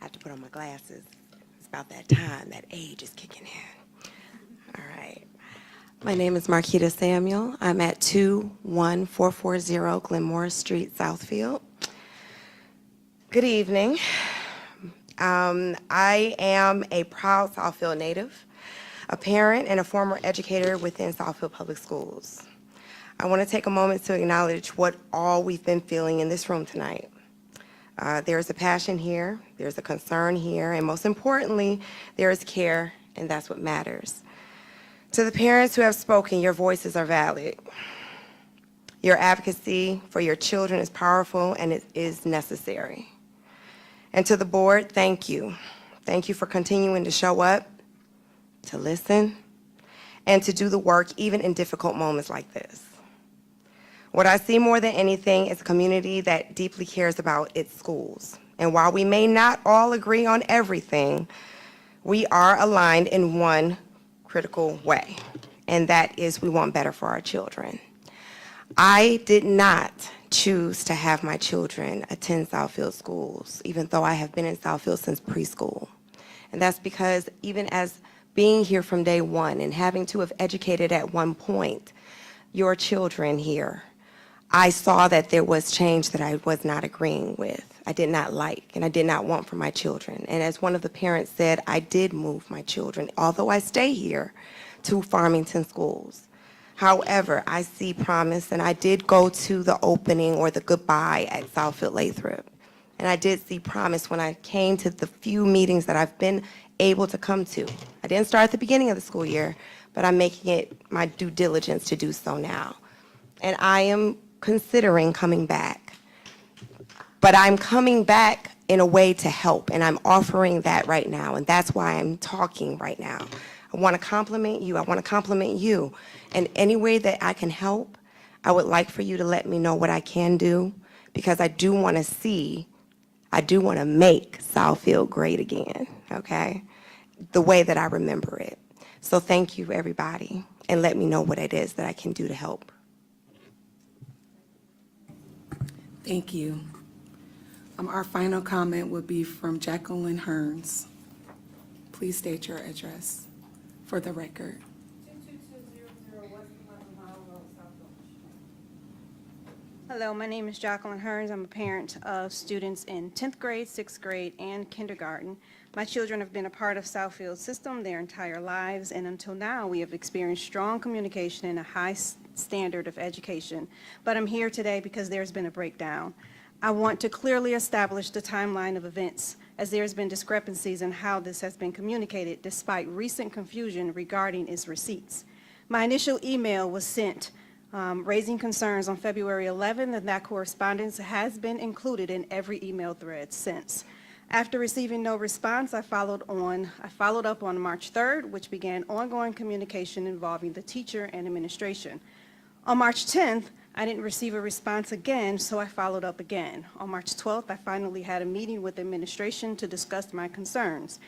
I have to put on my glasses. It's about that time, that age is kicking in. All right. My name is Marquita Samuel. I'm at 21440 Glenmore Street, Southfield. Good evening. I am a proud Southfield native, a parent, and a former educator within Southfield Public Schools. I want to take a moment to acknowledge what all we've been feeling in this room tonight. There's a passion here, there's a concern here, and most importantly, there is care, and that's what matters. To the parents who have spoken, your voices are valid. Your advocacy for your children is powerful, and it is necessary. And to the board, thank you. Thank you for continuing to show up, to listen, and to do the work even in difficult moments like this. What I see more than anything is a community that deeply cares about its schools. And while we may not all agree on everything, we are aligned in one critical way, and that is we want better for our children. I did not choose to have my children attend Southfield schools, even though I have been in Southfield since preschool. And that's because even as being here from day one and having to have educated at one point your children here, I saw that there was change that I was not agreeing with, I did not like, and I did not want for my children. And as one of the parents said, I did move my children, although I stay here, to Farmington schools. However, I see promise, and I did go to the opening or the goodbye at Southfield Lathrop. And I did see promise when I came to the few meetings that I've been able to come to. I didn't start at the beginning of the school year, but I'm making it my due diligence to do so now. And I am considering coming back. But I'm coming back in a way to help, and I'm offering that right now, and that's why I'm talking right now. I want to compliment you. I want to compliment you. And any way that I can help, I would like for you to let me know what I can do, because I do want to make Southfield great again, okay? The way that I remember it. So thank you, everybody, and let me know what it is that I can do to help. Thank you. Our final comment would be from Jacqueline Hearns. Please state your address for the record. 22200 West 11 Mile Road, Southfield. Hello, my name is Jacqueline Hearns. I'm a parent of students in 10th grade, 6th grade, and kindergarten. My children have been a part of Southfield system their entire lives, and until now, we have experienced strong communication and a high standard of education. But I'm here today because there's been a breakdown. I want to clearly establish the timeline of events, as there's been discrepancies in how this has been communicated despite recent confusion regarding its receipts. My initial email was sent raising concerns on February 11th, and that correspondence has been included in every email thread since. After receiving no response, I followed up on March 3rd, which began ongoing communication involving the teacher and administration. On March 10th, I didn't receive a response again, so I followed up again. On March 12th, I finally had a meeting with administration to discuss my concerns.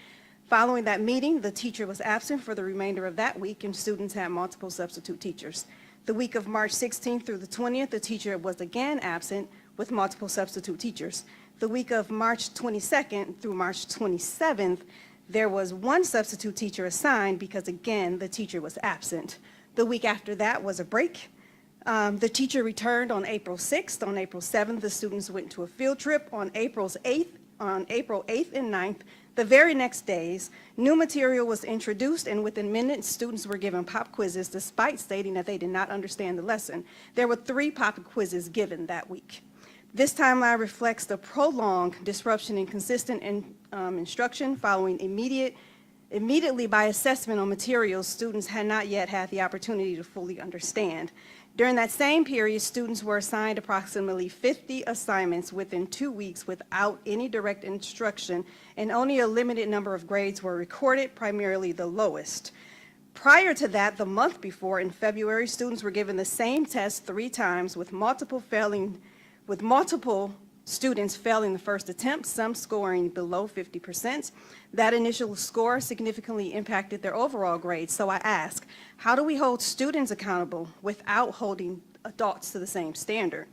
Following that meeting, the teacher was absent for the remainder of that week, and students had multiple substitute teachers. The week of March 16th through the 20th, the teacher was again absent with multiple substitute teachers. The week of March 22nd through March 27th, there was one substitute teacher assigned because, again, the teacher was absent. The week after that was a break. The teacher returned on April 6th. On April 7th, the students went to a field trip. On April 8th and 9th, the very next days, new material was introduced, and within minutes, students were given pop quizzes despite stating that they did not understand the lesson. There were 3 pop quizzes given that week. This timeline reflects the prolonged disruption in consistent instruction following immediately by assessment on materials students had not yet had the opportunity to fully understand. During that same period, students were assigned approximately 50 assignments within 2 weeks without any direct instruction, and only a limited number of grades were recorded, primarily the lowest. Prior to that, the month before, in February, students were given the same test 3 times with multiple students failing the first attempt, some scoring below 50%. That initial score significantly impacted their overall grades. So I ask, how do we hold students accountable without holding adults to the same standard?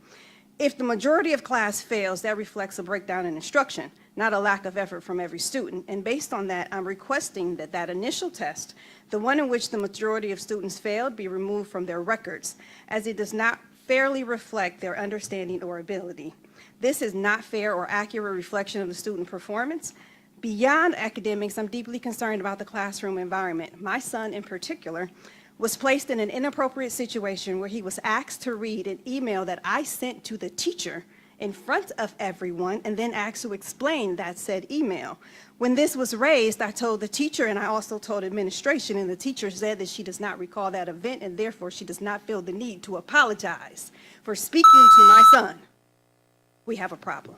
If the majority of class fails, that reflects a breakdown in instruction, not a lack of effort from every student. And based on that, I'm requesting that that initial test, the one in which the majority of students failed, be removed from their records, as it does not fairly reflect their understanding or ability. This is not fair or accurate reflection of the student performance. Beyond academics, I'm deeply concerned about the classroom environment. My son, in particular, was placed in an inappropriate situation where he was asked to read an email that I sent to the teacher in front of everyone and then asked to explain that said email. When this was raised, I told the teacher, and I also told administration, and the teacher said that she does not recall that event, and therefore she does not feel the need to apologize for speaking to my son. We have a problem.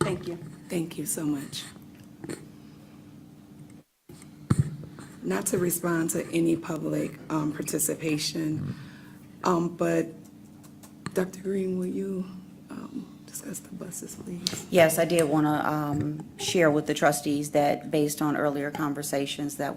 Thank you. Thank you so much. Not to respond to any public participation, but Dr. Green, will you discuss the buses, please? Yes, I did want to share with the trustees that based on earlier conversations that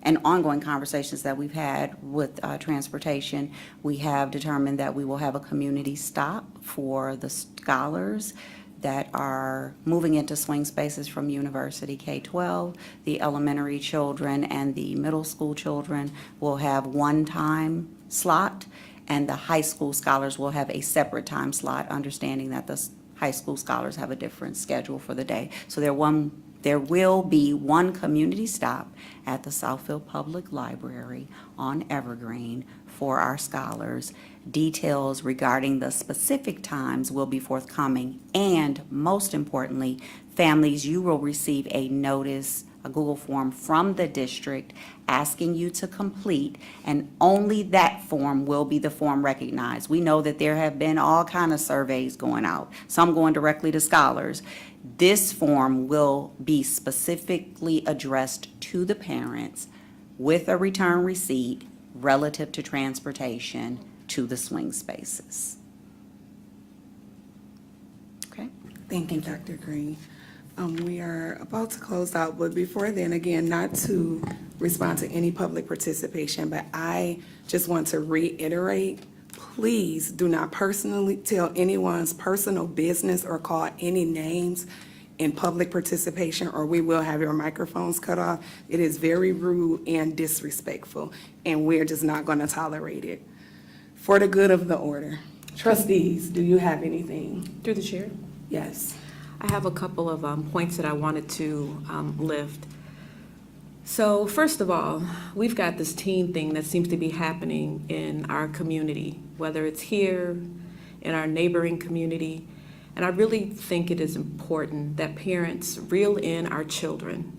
and ongoing conversations that we've had with transportation, we have determined that we will have a community stop for the scholars that are moving into swing spaces from University K-12. The elementary children and the middle school children will have one time slot, and the high school scholars will have a separate time slot, understanding that the high school scholars have a different schedule for the day. So there will be one community stop at the Southfield Public Library on Evergreen for our scholars. Details regarding the specific times will be forthcoming, and most importantly, families, you will receive a notice, a Google form from the district asking you to complete, and only that form will be the form recognized. We know that there have been all kind of surveys going out, some going directly to scholars. This form will be specifically addressed to the parents with a return receipt relative to transportation to the swing spaces. Okay? Thank you, Dr. Green. We are about to close out, but before then, again, not to respond to any public participation, but I just want to reiterate, please do not personally tell anyone's personal business or call any names in public participation, or we will have your microphones cut off. It is very rude and disrespectful, and we're just not going to tolerate it. For the good of the order, Trustees, do you have anything? Through the chair. Yes. I have a couple of points that I wanted to lift. So first of all, we've got this teen thing that seems to be happening in our community, whether it's here, in our neighboring community. And I really think it is important that parents reel in our children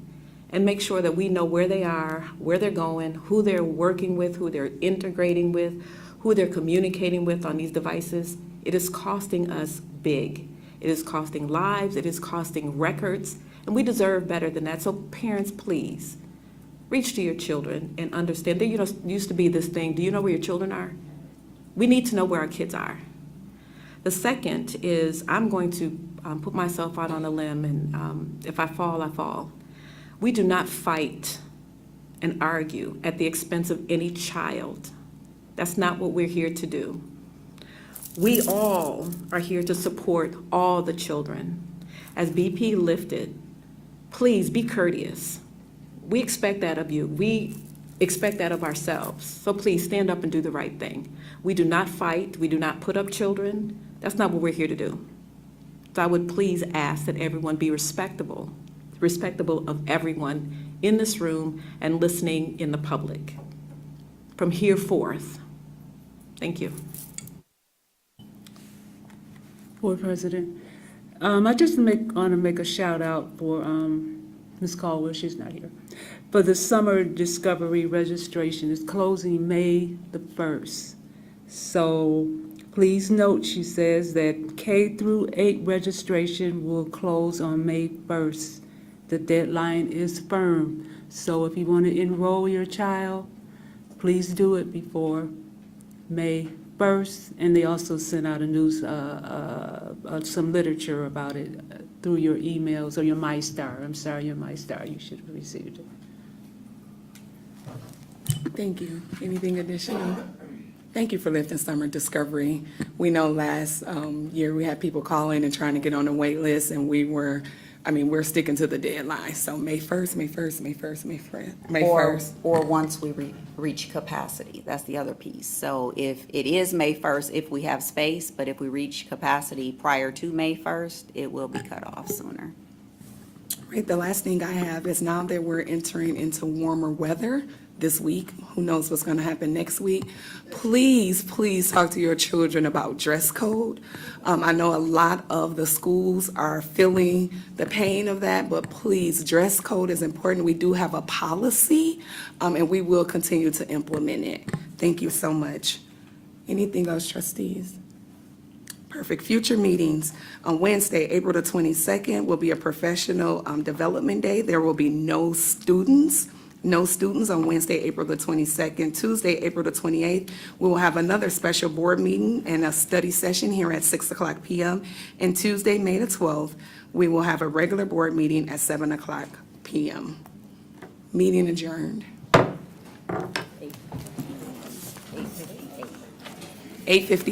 and make sure that we know where they are, where they're going, who they're working with, who they're integrating with, who they're communicating with on these devices. It is costing us big. It is costing lives, it is costing records, and we deserve better than that. So parents, please, reach to your children and understand. There used to be this thing, do you know where your children are? We need to know where our kids are. The second is, I'm going to put myself out on a limb, and if I fall, I fall. We do not fight and argue at the expense of any child. That's not what we're here to do. We all are here to support all the children. As BP lifted, please be courteous. We expect that of you. We expect that of ourselves. So please stand up and do the right thing. We do not fight. We do not put up children. That's not what we're here to do. So I would please ask that everyone be respectable of everyone in this room and listening in the public. From here forth. Thank you. Board President, I just want to make a shout out for Ms. Caldwell, she's not here, for the summer discovery registration. It's closing May the 1st. So please note, she says that K through 8 registration will close on May 1st. The deadline is firm. So if you want to enroll your child, please do it before May 1st. And they also sent out a news, some literature about it through your emails or your MyStar. I'm sorry, your MyStar. You should have received it. Thank you. Anything additional? Thank you for lifting summer discovery. We know last year we had people calling and trying to get on the wait list, and we're sticking to the deadline. So May 1st, May 1st, May 1st, May 1st, May 1st. Or once we reach capacity, that's the other piece. So if it is May 1st, if we have space, but if we reach capacity prior to May 1st, it will be cut off sooner. Right, the last thing I have is, now that we're entering into warmer weather this week, who knows what's going to happen next week, please talk to your children about dress code. I know a lot of the schools are feeling the pain of that, but please, dress code is important. We do have a policy, and we will continue to implement it. Thank you so much. Anything else, trustees? Perfect. Future meetings. On Wednesday, April the 22nd, will be a professional development day. There will be no students on Wednesday, April the 22nd. Tuesday, April the 28th, we will have another special board meeting and a study session here at 6:00 p.m. And Tuesday, May the 12th, we will have a regular board meeting at 7:00 p.m. Meeting adjourned. 8:50.